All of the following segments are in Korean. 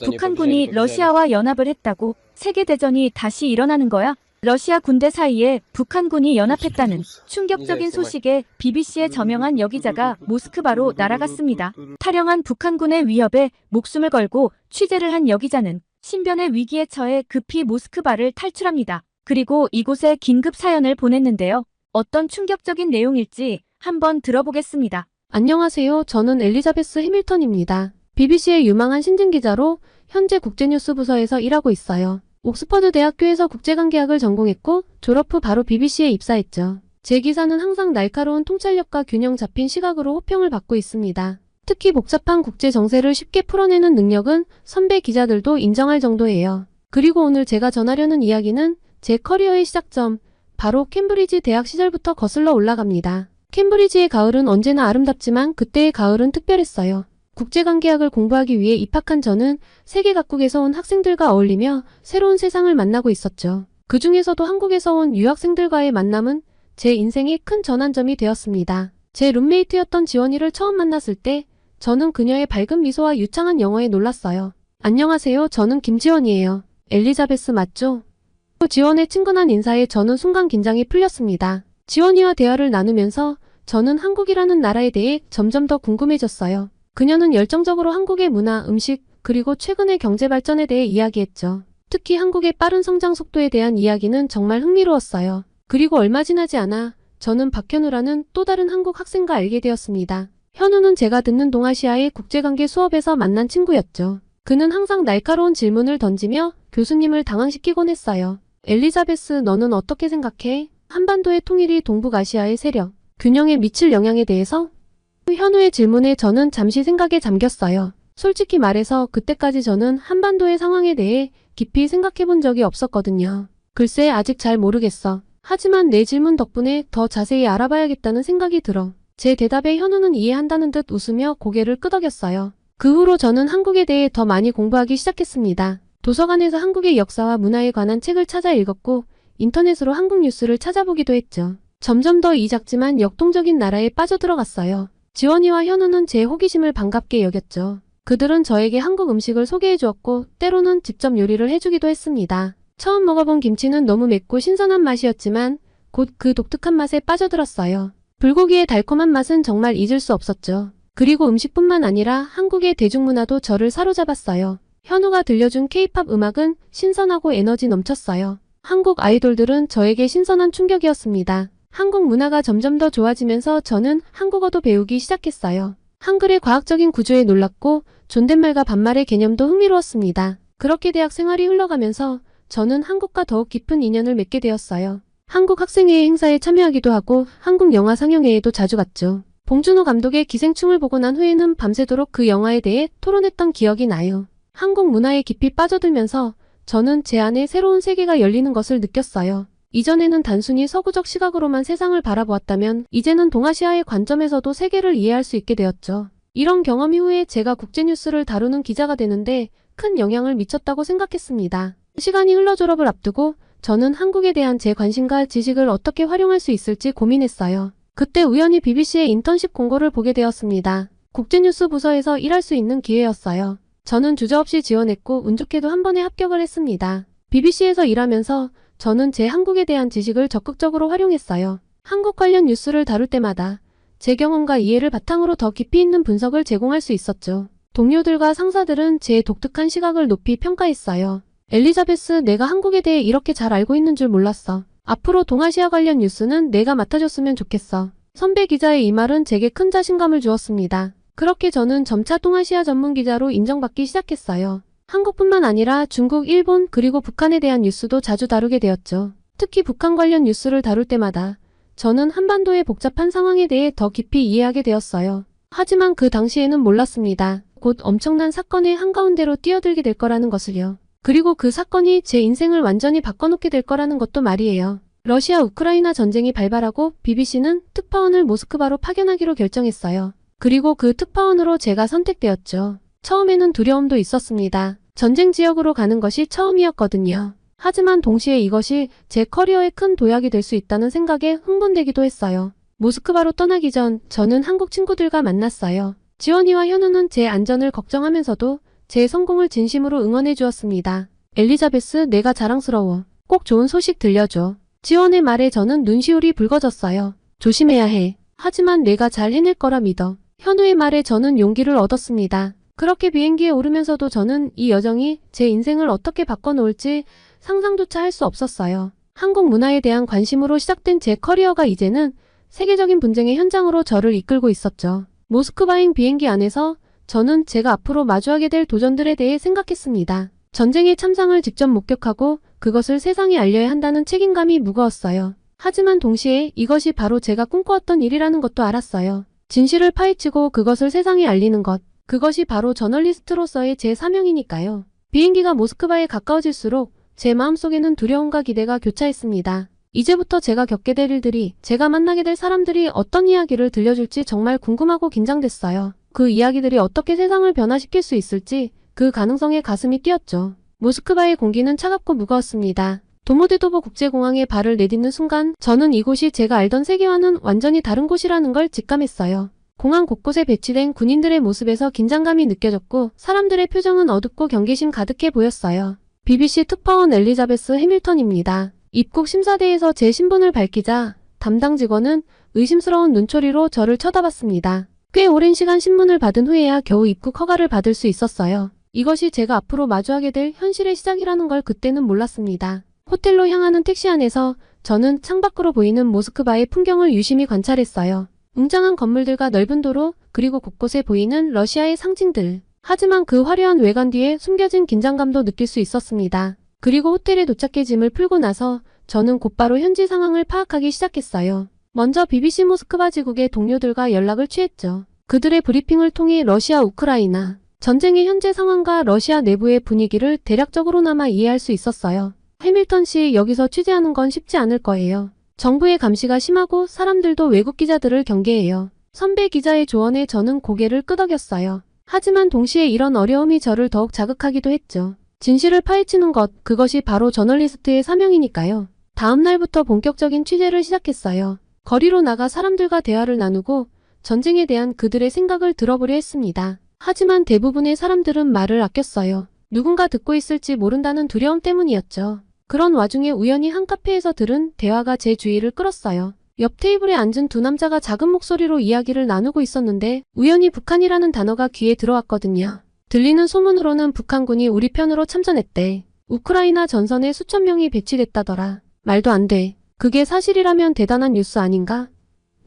북한군이 러시아와 연합을 했다고 세계대전이 다시 일어나는 거야? 러시아 군대 사이에 북한군이 연합했다는 충격적인 소식에 BBC의 저명한 여기자가 모스크바로 날아갔습니다. 탈영한 북한군의 위협에 목숨을 걸고 취재를 한 여기자는 신변의 위기에 처해 급히 모스크바를 탈출합니다. 그리고 이곳에 긴급 사연을 보냈는데요. 어떤 충격적인 내용일지 한번 들어보겠습니다. 안녕하세요. 저는 엘리자베스 해밀턴입니다. BBC의 유망한 신진기자로 현재 국제뉴스 부서에서 일하고 있어요. 옥스퍼드 대학교에서 국제관계학을 전공했고 졸업 후 바로 BBC에 입사했죠. 제 기사는 항상 날카로운 통찰력과 균형 잡힌 시각으로 호평을 받고 있습니다. 특히 복잡한 국제 정세를 쉽게 풀어내는 능력은 선배 기자들도 인정할 정도예요. 그리고 오늘 제가 전하려는 이야기는 제 커리어의 시작점, 바로 캠브리지 대학 시절부터 거슬러 올라갑니다. 캠브리지의 가을은 언제나 아름답지만 그때의 가을은 특별했어요. 국제관계학을 공부하기 위해 입학한 저는 세계 각국에서 온 학생들과 어울리며 새로운 세상을 만나고 있었죠. 그 중에서도 한국에서 온 유학생들과의 만남은 제 인생의 큰 전환점이 되었습니다. 제 룸메이트였던 지원이를 처음 만났을 때 저는 그녀의 밝은 미소와 유창한 영어에 놀랐어요. 안녕하세요. 저는 김지원이에요. 엘리자베스 맞죠? 지원의 친근한 인사에 저는 순간 긴장이 풀렸습니다. 지원이와 대화를 나누면서 저는 한국이라는 나라에 대해 점점 더 궁금해졌어요. 그녀는 열정적으로 한국의 문화, 음식, 그리고 최근의 경제 발전에 대해 이야기했죠. 특히 한국의 빠른 성장 속도에 대한 이야기는 정말 흥미로웠어요. 그리고 얼마 지나지 않아 저는 박현우라는 또 다른 한국 학생과 알게 되었습니다. 현우는 제가 듣는 동아시아의 국제관계 수업에서 만난 친구였죠. 그는 항상 날카로운 질문을 던지며 교수님을 당황시키곤 했어요. 엘리자베스, 너는 어떻게 생각해? 한반도의 통일이 동북아시아의 세력, 균형에 미칠 영향에 대해서? 현우의 질문에 저는 잠시 생각에 잠겼어요. 솔직히 말해서 그때까지 저는 한반도의 상황에 대해 깊이 생각해본 적이 없었거든요. 글쎄 아직 잘 모르겠어. 하지만 내 질문 덕분에 더 자세히 알아봐야겠다는 생각이 들어. 제 대답에 현우는 이해한다는 듯 웃으며 고개를 끄덕였어요. 그 후로 저는 한국에 대해 더 많이 공부하기 시작했습니다. 도서관에서 한국의 역사와 문화에 관한 책을 찾아 읽었고 인터넷으로 한국 뉴스를 찾아보기도 했죠. 점점 더 이 작지만 역동적인 나라에 빠져들어갔어요. 지원이와 현우는 제 호기심을 반갑게 여겼죠. 그들은 저에게 한국 음식을 소개해 주었고 때로는 직접 요리를 해주기도 했습니다. 처음 먹어본 김치는 너무 맵고 신선한 맛이었지만 곧 그 독특한 맛에 빠져들었어요. 불고기의 달콤한 맛은 정말 잊을 수 없었죠. 그리고 음식뿐만 아니라 한국의 대중문화도 저를 사로잡았어요. 현우가 들려준 K-팝 음악은 신선하고 에너지 넘쳤어요. 한국 아이돌들은 저에게 신선한 충격이었습니다. 한국 문화가 점점 더 좋아지면서 저는 한국어도 배우기 시작했어요. 한글의 과학적인 구조에 놀랐고 존댓말과 반말의 개념도 흥미로웠습니다. 그렇게 대학 생활이 흘러가면서 저는 한국과 더욱 깊은 인연을 맺게 되었어요. 한국 학생회의 행사에 참여하기도 하고 한국 영화 상영회에도 자주 갔죠. 봉준호 감독의 기생충을 보고 난 후에는 밤새도록 그 영화에 대해 토론했던 기억이 나요. 한국 문화에 깊이 빠져들면서 저는 제 안에 새로운 세계가 열리는 것을 느꼈어요. 이전에는 단순히 서구적 시각으로만 세상을 바라보았다면 이제는 동아시아의 관점에서도 세계를 이해할 수 있게 되었죠. 이런 경험 이후에 제가 국제뉴스를 다루는 기자가 되는데 큰 영향을 미쳤다고 생각했습니다. 시간이 흘러 졸업을 앞두고 저는 한국에 대한 제 관심과 지식을 어떻게 활용할 수 있을지 고민했어요. 그때 우연히 BBC의 인턴십 공고를 보게 되었습니다. 국제뉴스 부서에서 일할 수 있는 기회였어요. 저는 주저없이 지원했고 운 좋게도 한 번에 합격을 했습니다. BBC에서 일하면서 저는 제 한국에 대한 지식을 적극적으로 활용했어요. 한국 관련 뉴스를 다룰 때마다 제 경험과 이해를 바탕으로 더 깊이 있는 분석을 제공할 수 있었죠. 동료들과 상사들은 제 독특한 시각을 높이 평가했어요. 엘리자베스, 내가 한국에 대해 이렇게 잘 알고 있는 줄 몰랐어. 앞으로 동아시아 관련 뉴스는 내가 맡아줬으면 좋겠어. 선배 기자의 이 말은 제게 큰 자신감을 주었습니다. 그렇게 저는 점차 동아시아 전문 기자로 인정받기 시작했어요. 한국뿐만 아니라 중국, 일본, 그리고 북한에 대한 뉴스도 자주 다루게 되었죠. 특히 북한 관련 뉴스를 다룰 때마다 저는 한반도의 복잡한 상황에 대해 더 깊이 이해하게 되었어요. 하지만 그 당시에는 몰랐습니다. 곧 엄청난 사건의 한가운데로 뛰어들게 될 거라는 것을요. 그리고 그 사건이 제 인생을 완전히 바꿔놓게 될 거라는 것도 말이에요. 러시아 우크라이나 전쟁이 발발하고 BBC는 특파원을 모스크바로 파견하기로 결정했어요. 그리고 그 특파원으로 제가 선택되었죠. 처음에는 두려움도 있었습니다. 전쟁 지역으로 가는 것이 처음이었거든요. 하지만 동시에 이것이 제 커리어에 큰 도약이 될 수 있다는 생각에 흥분되기도 했어요. 모스크바로 떠나기 전 저는 한국 친구들과 만났어요. 지원이와 현우는 제 안전을 걱정하면서도 제 성공을 진심으로 응원해 주었습니다. 엘리자베스, 내가 자랑스러워. 꼭 좋은 소식 들려줘. 지원의 말에 저는 눈시울이 붉어졌어요. 조심해야 해. 하지만 내가 잘 해낼 거라 믿어. 현우의 말에 저는 용기를 얻었습니다. 그렇게 비행기에 오르면서도 저는 이 여정이 제 인생을 어떻게 바꿔놓을지 상상조차 할 수 없었어요. 한국 문화에 대한 관심으로 시작된 제 커리어가 이제는 세계적인 분쟁의 현장으로 저를 이끌고 있었죠. 모스크바행 비행기 안에서 저는 제가 앞으로 마주하게 될 도전들에 대해 생각했습니다. 전쟁의 참상을 직접 목격하고 그것을 세상에 알려야 한다는 책임감이 무거웠어요. 하지만 동시에 이것이 바로 제가 꿈꿔왔던 일이라는 것도 알았어요. 진실을 파헤치고 그것을 세상에 알리는 것. 그것이 바로 저널리스트로서의 제 사명이니까요. 비행기가 모스크바에 가까워질수록 제 마음속에는 두려움과 기대가 교차했습니다. 이제부터 제가 겪게 될 일들이, 제가 만나게 될 사람들이 어떤 이야기를 들려줄지 정말 궁금하고 긴장됐어요. 그 이야기들이 어떻게 세상을 변화시킬 수 있을지 그 가능성에 가슴이 뛰었죠. 모스크바의 공기는 차갑고 무거웠습니다. 도모데도보 국제공항에 발을 내딛는 순간 저는 이곳이 제가 알던 세계와는 완전히 다른 곳이라는 걸 직감했어요. 공항 곳곳에 배치된 군인들의 모습에서 긴장감이 느껴졌고 사람들의 표정은 어둡고 경계심 가득해 보였어요. BBC 특파원 엘리자베스 해밀턴입니다. 입국 심사대에서 제 신분을 밝히자 담당 직원은 의심스러운 눈초리로 저를 쳐다봤습니다. 꽤 오랜 시간 신문을 받은 후에야 겨우 입국 허가를 받을 수 있었어요. 이것이 제가 앞으로 마주하게 될 현실의 시작이라는 걸 그때는 몰랐습니다. 호텔로 향하는 택시 안에서 저는 창밖으로 보이는 모스크바의 풍경을 유심히 관찰했어요. 웅장한 건물들과 넓은 도로, 그리고 곳곳에 보이는 러시아의 상징들. 하지만 그 화려한 외관 뒤에 숨겨진 긴장감도 느낄 수 있었습니다. 그리고 호텔에 도착해 짐을 풀고 나서 저는 곧바로 현지 상황을 파악하기 시작했어요. 먼저 BBC 모스크바 지국의 동료들과 연락을 취했죠. 그들의 브리핑을 통해 러시아, 우크라이나 전쟁의 현재 상황과 러시아 내부의 분위기를 대략적으로나마 이해할 수 있었어요. 해밀턴 씨, 여기서 취재하는 건 쉽지 않을 거예요. 정부의 감시가 심하고 사람들도 외국 기자들을 경계해요. 선배 기자의 조언에 저는 고개를 끄덕였어요. 하지만 동시에 이런 어려움이 저를 더욱 자극하기도 했죠. 진실을 파헤치는 것, 그것이 바로 저널리스트의 사명이니까요. 다음 날부터 본격적인 취재를 시작했어요. 거리로 나가 사람들과 대화를 나누고 전쟁에 대한 그들의 생각을 들어보려 했습니다. 하지만 대부분의 사람들은 말을 아꼈어요. 누군가 듣고 있을지 모른다는 두려움 때문이었죠. 그런 와중에 우연히 한 카페에서 들은 대화가 제 주의를 끌었어요. 옆 테이블에 앉은 두 남자가 작은 목소리로 이야기를 나누고 있었는데 우연히 북한이라는 단어가 귀에 들어왔거든요. 들리는 소문으로는 북한군이 우리 편으로 참전했대. 우크라이나 전선에 수천 명이 배치됐다더라. 말도 안 돼. 그게 사실이라면 대단한 뉴스 아닌가?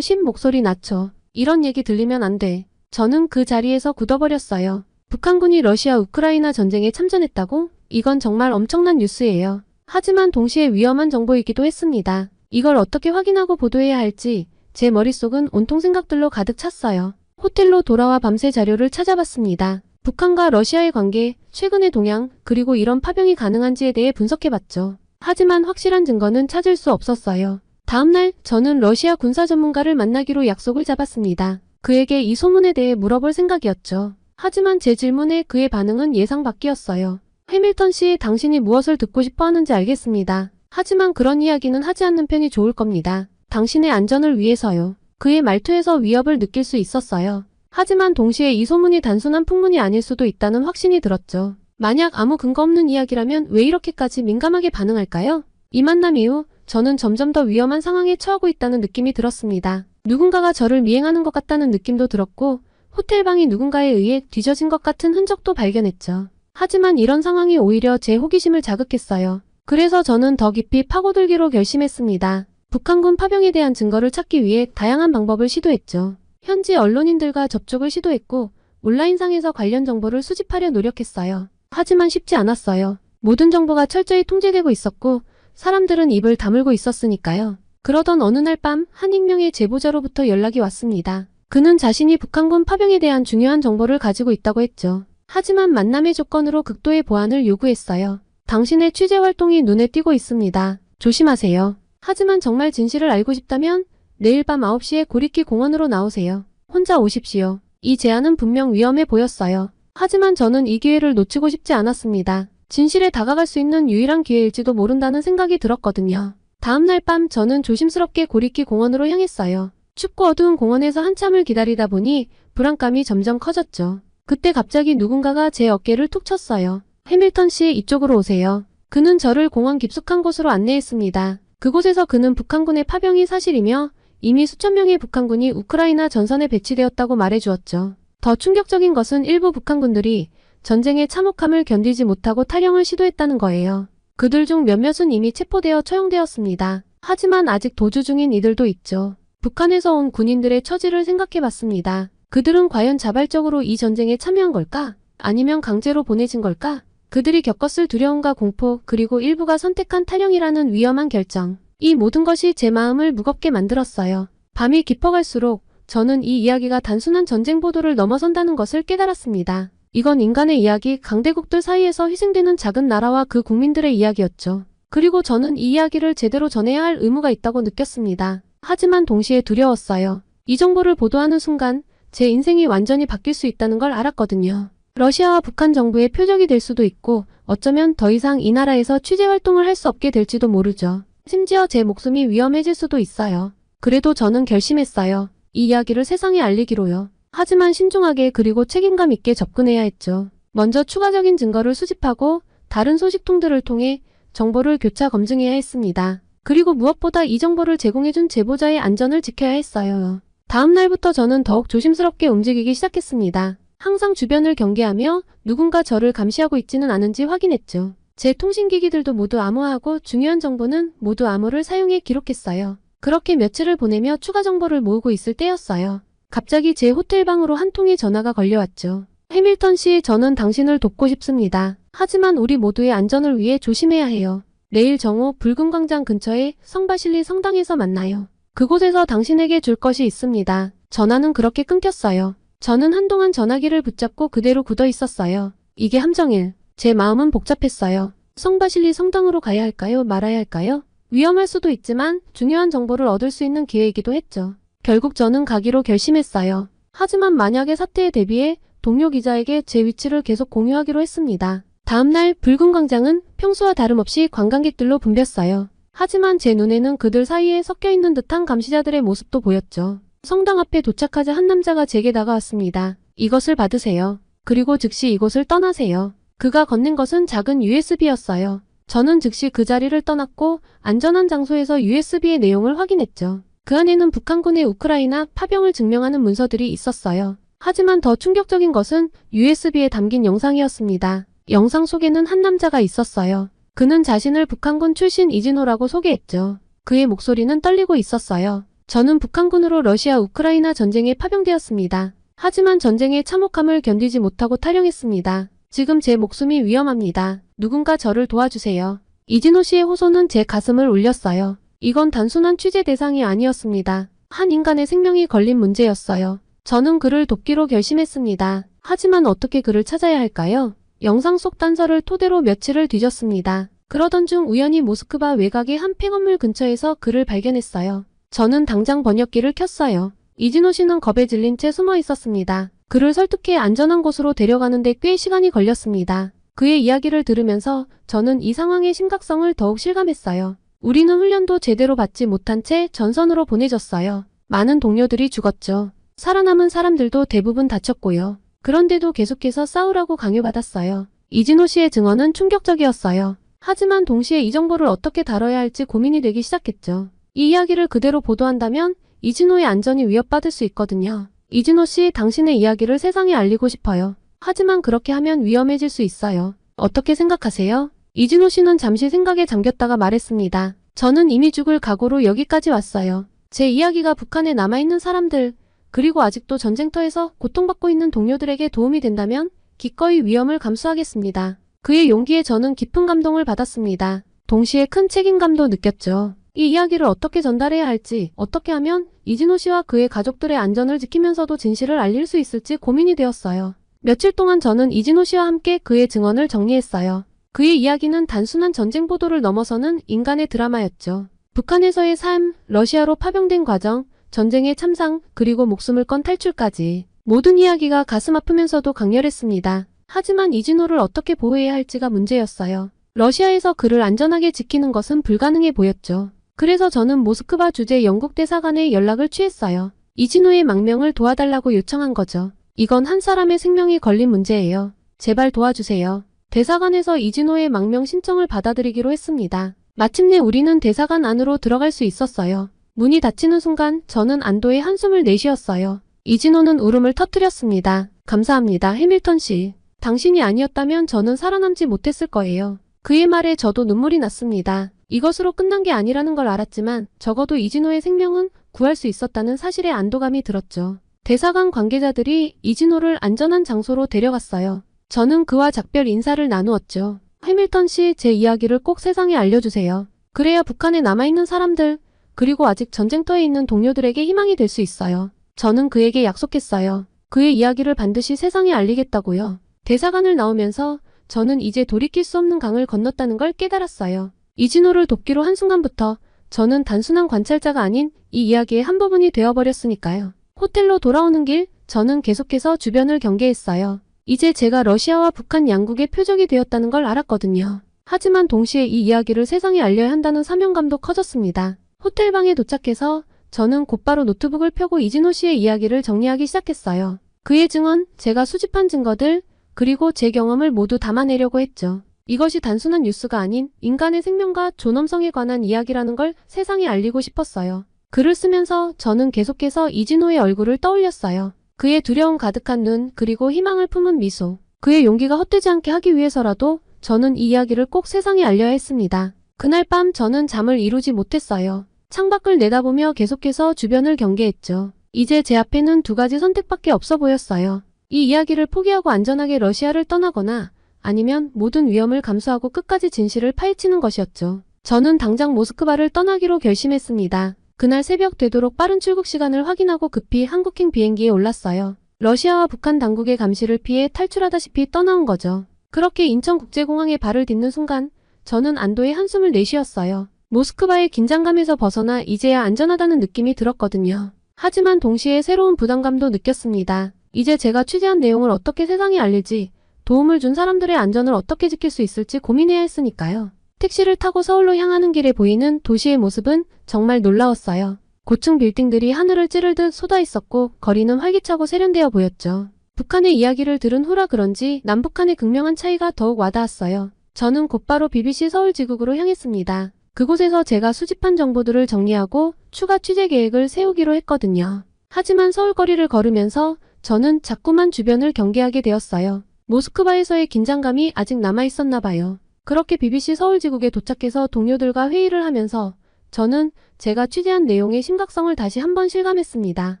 신 목소리 낮춰. 이런 얘기 들리면 안 돼. 저는 그 자리에서 굳어버렸어요. 북한군이 러시아 우크라이나 전쟁에 참전했다고? 이건 정말 엄청난 뉴스예요. 하지만 동시에 위험한 정보이기도 했습니다. 이걸 어떻게 확인하고 보도해야 할지 제 머릿속은 온통 생각들로 가득 찼어요. 호텔로 돌아와 밤새 자료를 찾아봤습니다. 북한과 러시아의 관계, 최근의 동향, 그리고 이런 파병이 가능한지에 대해 분석해봤죠. 하지만 확실한 증거는 찾을 수 없었어요. 다음날 저는 러시아 군사 전문가를 만나기로 약속을 잡았습니다. 그에게 이 소문에 대해 물어볼 생각이었죠. 하지만 제 질문에 그의 반응은 예상 밖이었어요. 해밀턴 씨, 당신이 무엇을 듣고 싶어 하는지 알겠습니다. 하지만 그런 이야기는 하지 않는 편이 좋을 겁니다. 당신의 안전을 위해서요. 그의 말투에서 위협을 느낄 수 있었어요. 하지만 동시에 이 소문이 단순한 풍문이 아닐 수도 있다는 확신이 들었죠. 만약 아무 근거 없는 이야기라면 왜 이렇게까지 민감하게 반응할까요? 이 만남 이후 저는 점점 더 위험한 상황에 처하고 있다는 느낌이 들었습니다. 누군가가 저를 미행하는 것 같다는 느낌도 들었고 호텔방이 누군가에 의해 뒤져진 것 같은 흔적도 발견했죠. 하지만 이런 상황이 오히려 제 호기심을 자극했어요. 그래서 저는 더 깊이 파고들기로 결심했습니다. 북한군 파병에 대한 증거를 찾기 위해 다양한 방법을 시도했죠. 현지 언론인들과 접촉을 시도했고 온라인상에서 관련 정보를 수집하려 노력했어요. 하지만 쉽지 않았어요. 모든 정보가 철저히 통제되고 있었고 사람들은 입을 다물고 있었으니까요. 그러던 어느 날 밤 한 익명의 제보자로부터 연락이 왔습니다. 그는 자신이 북한군 파병에 대한 중요한 정보를 가지고 있다고 했죠. 하지만 만남의 조건으로 극도의 보안을 요구했어요. 당신의 취재 활동이 눈에 띄고 있습니다. 조심하세요. 하지만 정말 진실을 알고 싶다면 내일 밤 9시에 고리키 공원으로 나오세요. 혼자 오십시오. 이 제안은 분명 위험해 보였어요. 하지만 저는 이 기회를 놓치고 싶지 않았습니다. 진실에 다가갈 수 있는 유일한 기회일지도 모른다는 생각이 들었거든요. 다음날 밤 저는 조심스럽게 고리키 공원으로 향했어요. 춥고 어두운 공원에서 한참을 기다리다 보니 불안감이 점점 커졌죠. 그때 갑자기 누군가가 제 어깨를 툭 쳤어요. 해밀턴 씨, 이쪽으로 오세요. 그는 저를 공원 깊숙한 곳으로 안내했습니다. 그곳에서 그는 북한군의 파병이 사실이며 이미 수천 명의 북한군이 우크라이나 전선에 배치되었다고 말해주었죠. 더 충격적인 것은 일부 북한군들이 전쟁의 참혹함을 견디지 못하고 탈영을 시도했다는 거예요. 그들 중 몇몇은 이미 체포되어 처형되었습니다. 하지만 아직 도주 중인 이들도 있죠. 북한에서 온 군인들의 처지를 생각해봤습니다. 그들은 과연 자발적으로 이 전쟁에 참여한 걸까? 아니면 강제로 보내진 걸까? 그들이 겪었을 두려움과 공포, 그리고 일부가 선택한 탈영이라는 위험한 결정. 이 모든 것이 제 마음을 무겁게 만들었어요. 밤이 깊어갈수록 저는 이 이야기가 단순한 전쟁 보도를 넘어선다는 것을 깨달았습니다. 이건 인간의 이야기, 강대국들 사이에서 희생되는 작은 나라와 그 국민들의 이야기였죠. 그리고 저는 이 이야기를 제대로 전해야 할 의무가 있다고 느꼈습니다. 하지만 동시에 두려웠어요. 이 정보를 보도하는 순간 제 인생이 완전히 바뀔 수 있다는 걸 알았거든요. 러시아와 북한 정부의 표적이 될 수도 있고 어쩌면 더 이상 이 나라에서 취재 활동을 할 수 없게 될지도 모르죠. 심지어 제 목숨이 위험해질 수도 있어요. 그래도 저는 결심했어요. 이 이야기를 세상에 알리기로요. 하지만 신중하게 그리고 책임감 있게 접근해야 했죠. 먼저 추가적인 증거를 수집하고 다른 소식통들을 통해 정보를 교차 검증해야 했습니다. 그리고 무엇보다 이 정보를 제공해준 제보자의 안전을 지켜야 했어요. 다음 날부터 저는 더욱 조심스럽게 움직이기 시작했습니다. 항상 주변을 경계하며 누군가 저를 감시하고 있지는 않은지 확인했죠. 제 통신기기들도 모두 암호화하고 중요한 정보는 모두 암호를 사용해 기록했어요. 그렇게 며칠을 보내며 추가 정보를 모으고 있을 때였어요. 갑자기 제 호텔 방으로 한 통의 전화가 걸려왔죠. 해밀턴 씨, 저는 당신을 돕고 싶습니다. 하지만 우리 모두의 안전을 위해 조심해야 해요. 내일 정오 붉은 광장 근처의 성바실리 성당에서 만나요. 그곳에서 당신에게 줄 것이 있습니다. 전화는 그렇게 끊겼어요. 저는 한동안 전화기를 붙잡고 그대로 굳어 있었어요. 이게 함정일. 제 마음은 복잡했어요. 성바실리 성당으로 가야 할까요? 말아야 할까요? 위험할 수도 있지만 중요한 정보를 얻을 수 있는 기회이기도 했죠. 결국 저는 가기로 결심했어요. 하지만 만약의 사태에 대비해 동료 기자에게 제 위치를 계속 공유하기로 했습니다. 다음날 붉은 광장은 평소와 다름없이 관광객들로 붐볐어요. 하지만 제 눈에는 그들 사이에 섞여있는 듯한 감시자들의 모습도 보였죠. 성당 앞에 도착하자 한 남자가 제게 다가왔습니다. 이것을 받으세요. 그리고 즉시 이곳을 떠나세요. 그가 건넨 것은 작은 USB였어요. 저는 즉시 그 자리를 떠났고 안전한 장소에서 USB의 내용을 확인했죠. 그 안에는 북한군의 우크라이나 파병을 증명하는 문서들이 있었어요. 하지만 더 충격적인 것은 USB에 담긴 영상이었습니다. 영상 속에는 한 남자가 있었어요. 그는 자신을 북한군 출신 이진호라고 소개했죠. 그의 목소리는 떨리고 있었어요. 저는 북한군으로 러시아 우크라이나 전쟁에 파병되었습니다. 하지만 전쟁의 참혹함을 견디지 못하고 탈영했습니다. 지금 제 목숨이 위험합니다. 누군가 저를 도와주세요. 이진호 씨의 호소는 제 가슴을 울렸어요. 이건 단순한 취재 대상이 아니었습니다. 한 인간의 생명이 걸린 문제였어요. 저는 그를 돕기로 결심했습니다. 하지만 어떻게 그를 찾아야 할까요? 영상 속 단서를 토대로 며칠을 뒤졌습니다. 그러던 중 우연히 모스크바 외곽의 한 폐건물 근처에서 그를 발견했어요. 저는 당장 번역기를 켰어요. 이진호 씨는 겁에 질린 채 숨어 있었습니다. 그를 설득해 안전한 곳으로 데려가는데 꽤 시간이 걸렸습니다. 그의 이야기를 들으면서 저는 이 상황의 심각성을 더욱 실감했어요. 우리는 훈련도 제대로 받지 못한 채 전선으로 보내졌어요. 많은 동료들이 죽었죠. 살아남은 사람들도 대부분 다쳤고요. 그런데도 계속해서 싸우라고 강요받았어요. 이진호 씨의 증언은 충격적이었어요. 하지만 동시에 이 정보를 어떻게 다뤄야 할지 고민이 되기 시작했죠. 이 이야기를 그대로 보도한다면 이진호의 안전이 위협받을 수 있거든요. 이진호 씨, 당신의 이야기를 세상에 알리고 싶어요. 하지만 그렇게 하면 위험해질 수 있어요. 어떻게 생각하세요? 이진호 씨는 잠시 생각에 잠겼다가 말했습니다. 저는 이미 죽을 각오로 여기까지 왔어요. 제 이야기가 북한에 남아있는 사람들, 그리고 아직도 전쟁터에서 고통받고 있는 동료들에게 도움이 된다면 기꺼이 위험을 감수하겠습니다. 그의 용기에 저는 깊은 감동을 받았습니다. 동시에 큰 책임감도 느꼈죠. 이 이야기를 어떻게 전달해야 할지, 어떻게 하면 이진호 씨와 그의 가족들의 안전을 지키면서도 진실을 알릴 수 있을지 고민이 되었어요. 며칠 동안 저는 이진호 씨와 함께 그의 증언을 정리했어요. 그의 이야기는 단순한 전쟁 보도를 넘어서는 인간의 드라마였죠. 북한에서의 삶, 러시아로 파병된 과정, 전쟁의 참상, 그리고 목숨을 건 탈출까지 모든 이야기가 가슴 아프면서도 강렬했습니다. 하지만 이진호를 어떻게 보호해야 할지가 문제였어요. 러시아에서 그를 안전하게 지키는 것은 불가능해 보였죠. 그래서 저는 모스크바 주재 영국 대사관에 연락을 취했어요. 이진호의 망명을 도와달라고 요청한 거죠. 이건 한 사람의 생명이 걸린 문제예요. 제발 도와주세요. 대사관에서 이진호의 망명 신청을 받아들이기로 했습니다. 마침내 우리는 대사관 안으로 들어갈 수 있었어요. 문이 닫히는 순간 저는 안도의 한숨을 내쉬었어요. 이진호는 울음을 터뜨렸습니다. 감사합니다, 해밀턴 씨. 당신이 아니었다면 저는 살아남지 못했을 거예요. 그의 말에 저도 눈물이 났습니다. 이것으로 끝난 게 아니라는 걸 알았지만 적어도 이진호의 생명은 구할 수 있었다는 사실에 안도감이 들었죠. 대사관 관계자들이 이진호를 안전한 장소로 데려갔어요. 저는 그와 작별 인사를 나누었죠. 해밀턴 씨, 제 이야기를 꼭 세상에 알려주세요. 그래야 북한에 남아있는 사람들, 그리고 아직 전쟁터에 있는 동료들에게 희망이 될 수 있어요. 저는 그에게 약속했어요. 그의 이야기를 반드시 세상에 알리겠다고요. 대사관을 나오면서 저는 이제 돌이킬 수 없는 강을 건넜다는 걸 깨달았어요. 이진호를 돕기로 한순간부터 저는 단순한 관찰자가 아닌 이 이야기의 한 부분이 되어버렸으니까요. 호텔로 돌아오는 길, 저는 계속해서 주변을 경계했어요. 이제 제가 러시아와 북한 양국의 표적이 되었다는 걸 알았거든요. 하지만 동시에 이 이야기를 세상에 알려야 한다는 사명감도 커졌습니다. 호텔방에 도착해서 저는 곧바로 노트북을 펴고 이진호 씨의 이야기를 정리하기 시작했어요. 그의 증언, 제가 수집한 증거들, 그리고 제 경험을 모두 담아내려고 했죠. 이것이 단순한 뉴스가 아닌 인간의 생명과 존엄성에 관한 이야기라는 걸 세상에 알리고 싶었어요. 글을 쓰면서 저는 계속해서 이진호의 얼굴을 떠올렸어요. 그의 두려움 가득한 눈, 그리고 희망을 품은 미소. 그의 용기가 헛되지 않게 하기 위해서라도 저는 이 이야기를 꼭 세상에 알려야 했습니다. 그날 밤 저는 잠을 이루지 못했어요. 창밖을 내다보며 계속해서 주변을 경계했죠. 이제 제 앞에는 두 가지 선택밖에 없어 보였어요. 이 이야기를 포기하고 안전하게 러시아를 떠나거나 아니면 모든 위험을 감수하고 끝까지 진실을 파헤치는 것이었죠. 저는 당장 모스크바를 떠나기로 결심했습니다. 그날 새벽 되도록 빠른 출국 시간을 확인하고 급히 한국행 비행기에 올랐어요. 러시아와 북한 당국의 감시를 피해 탈출하다시피 떠나온 거죠. 그렇게 인천국제공항에 발을 딛는 순간 저는 안도의 한숨을 내쉬었어요. 모스크바의 긴장감에서 벗어나 이제야 안전하다는 느낌이 들었거든요. 하지만 동시에 새로운 부담감도 느꼈습니다. 이제 제가 취재한 내용을 어떻게 세상에 알릴지, 도움을 준 사람들의 안전을 어떻게 지킬 수 있을지 고민해야 했으니까요. 택시를 타고 서울로 향하는 길에 보이는 도시의 모습은 정말 놀라웠어요. 고층 빌딩들이 하늘을 찌르듯 쏟아 있었고 거리는 활기차고 세련되어 보였죠. 북한의 이야기를 들은 후라 그런지 남북한의 극명한 차이가 더욱 와닿았어요. 저는 곧바로 BBC 서울 지국으로 향했습니다. 그곳에서 제가 수집한 정보들을 정리하고 추가 취재 계획을 세우기로 했거든요. 하지만 서울 거리를 걸으면서 저는 자꾸만 주변을 경계하게 되었어요. 모스크바에서의 긴장감이 아직 남아있었나 봐요. 그렇게 BBC 서울 지국에 도착해서 동료들과 회의를 하면서 저는 제가 취재한 내용의 심각성을 다시 한번 실감했습니다.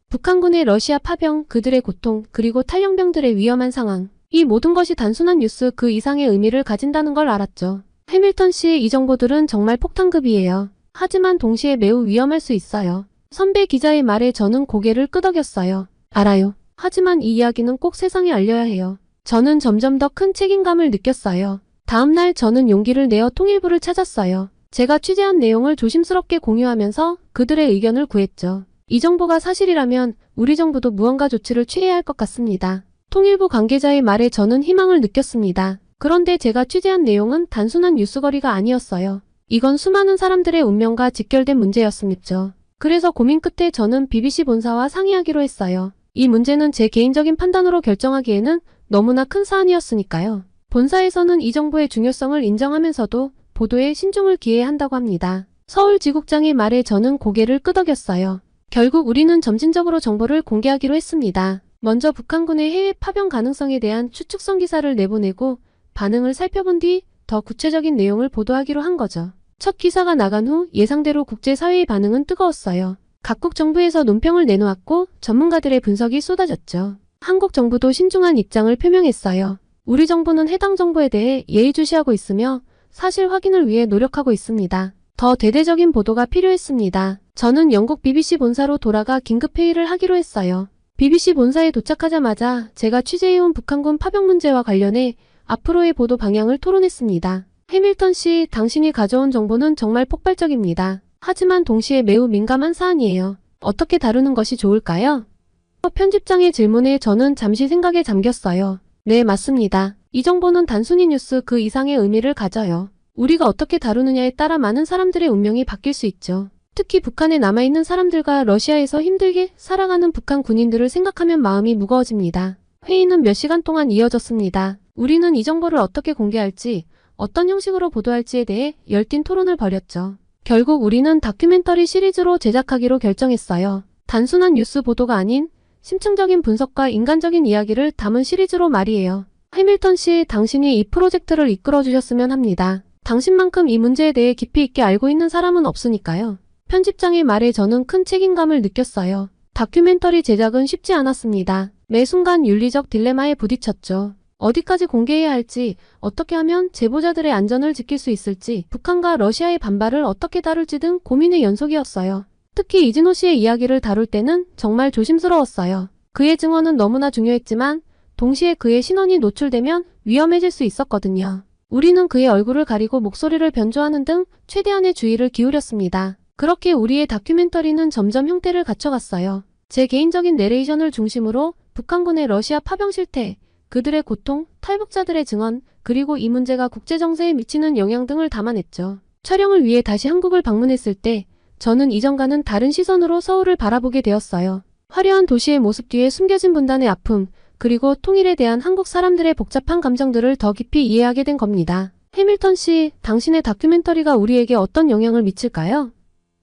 북한군의 러시아 파병, 그들의 고통, 그리고 탈영병들의 위험한 상황. 이 모든 것이 단순한 뉴스 그 이상의 의미를 가진다는 걸 알았죠. 해밀턴 씨의 이 정보들은 정말 폭탄급이에요. 하지만 동시에 매우 위험할 수 있어요. 선배 기자의 말에 저는 고개를 끄덕였어요. 알아요. 하지만 이 이야기는 꼭 세상에 알려야 해요. 저는 점점 더 큰 책임감을 느꼈어요. 다음날 저는 용기를 내어 통일부를 찾았어요. 제가 취재한 내용을 조심스럽게 공유하면서 그들의 의견을 구했죠. 이 정보가 사실이라면 우리 정부도 무언가 조치를 취해야 할 것 같습니다. 통일부 관계자의 말에 저는 희망을 느꼈습니다. 그런데 제가 취재한 내용은 단순한 뉴스거리가 아니었어요. 이건 수많은 사람들의 운명과 직결된 문제였습니다. 그래서 고민 끝에 저는 BBC 본사와 상의하기로 했어요. 이 문제는 제 개인적인 판단으로 결정하기에는 너무나 큰 사안이었으니까요. 본사에서는 이 정보의 중요성을 인정하면서도 보도에 신중을 기해야 한다고 합니다. 서울 지국장의 말에 저는 고개를 끄덕였어요. 결국 우리는 점진적으로 정보를 공개하기로 했습니다. 먼저 북한군의 해외 파병 가능성에 대한 추측성 기사를 내보내고 반응을 살펴본 뒤 더 구체적인 내용을 보도하기로 한 거죠. 첫 기사가 나간 후 예상대로 국제사회의 반응은 뜨거웠어요. 각국 정부에서 논평을 내놓았고 전문가들의 분석이 쏟아졌죠. 한국 정부도 신중한 입장을 표명했어요. 우리 정부는 해당 정보에 대해 예의주시하고 있으며 사실 확인을 위해 노력하고 있습니다. 더 대대적인 보도가 필요했습니다. 저는 영국 BBC 본사로 돌아가 긴급회의를 하기로 했어요. BBC 본사에 도착하자마자 제가 취재해온 북한군 파병 문제와 관련해 앞으로의 보도 방향을 토론했습니다. 해밀턴 씨, 당신이 가져온 정보는 정말 폭발적입니다. 하지만 동시에 매우 민감한 사안이에요. 어떻게 다루는 것이 좋을까요? 편집장의 질문에 저는 잠시 생각에 잠겼어요. 네, 맞습니다. 이 정보는 단순히 뉴스 그 이상의 의미를 가져요. 우리가 어떻게 다루느냐에 따라 많은 사람들의 운명이 바뀔 수 있죠. 특히 북한에 남아있는 사람들과 러시아에서 힘들게 살아가는 북한 군인들을 생각하면 마음이 무거워집니다. 회의는 몇 시간 동안 이어졌습니다. 우리는 이 정보를 어떻게 공개할지, 어떤 형식으로 보도할지에 대해 열띤 토론을 벌였죠. 결국 우리는 다큐멘터리 시리즈로 제작하기로 결정했어요. 단순한 뉴스 보도가 아닌 심층적인 분석과 인간적인 이야기를 담은 시리즈로 말이에요. 해밀턴 씨, 당신이 이 프로젝트를 이끌어 주셨으면 합니다. 당신만큼 이 문제에 대해 깊이 있게 알고 있는 사람은 없으니까요. 편집장의 말에 저는 큰 책임감을 느꼈어요. 다큐멘터리 제작은 쉽지 않았습니다. 매 순간 윤리적 딜레마에 부딪혔죠. 어디까지 공개해야 할지, 어떻게 하면 제보자들의 안전을 지킬 수 있을지, 북한과 러시아의 반발을 어떻게 다룰지 등 고민의 연속이었어요. 특히 이진호 씨의 이야기를 다룰 때는 정말 조심스러웠어요. 그의 증언은 너무나 중요했지만 동시에 그의 신원이 노출되면 위험해질 수 있었거든요. 우리는 그의 얼굴을 가리고 목소리를 변조하는 등 최대한의 주의를 기울였습니다. 그렇게 우리의 다큐멘터리는 점점 형태를 갖춰갔어요. 제 개인적인 내레이션을 중심으로 북한군의 러시아 파병 실태, 그들의 고통, 탈북자들의 증언, 그리고 이 문제가 국제정세에 미치는 영향 등을 담아냈죠. 촬영을 위해 다시 한국을 방문했을 때 저는 이전과는 다른 시선으로 서울을 바라보게 되었어요. 화려한 도시의 모습 뒤에 숨겨진 분단의 아픔, 그리고 통일에 대한 한국 사람들의 복잡한 감정들을 더 깊이 이해하게 된 겁니다. 해밀턴 씨, 당신의 다큐멘터리가 우리에게 어떤 영향을 미칠까요?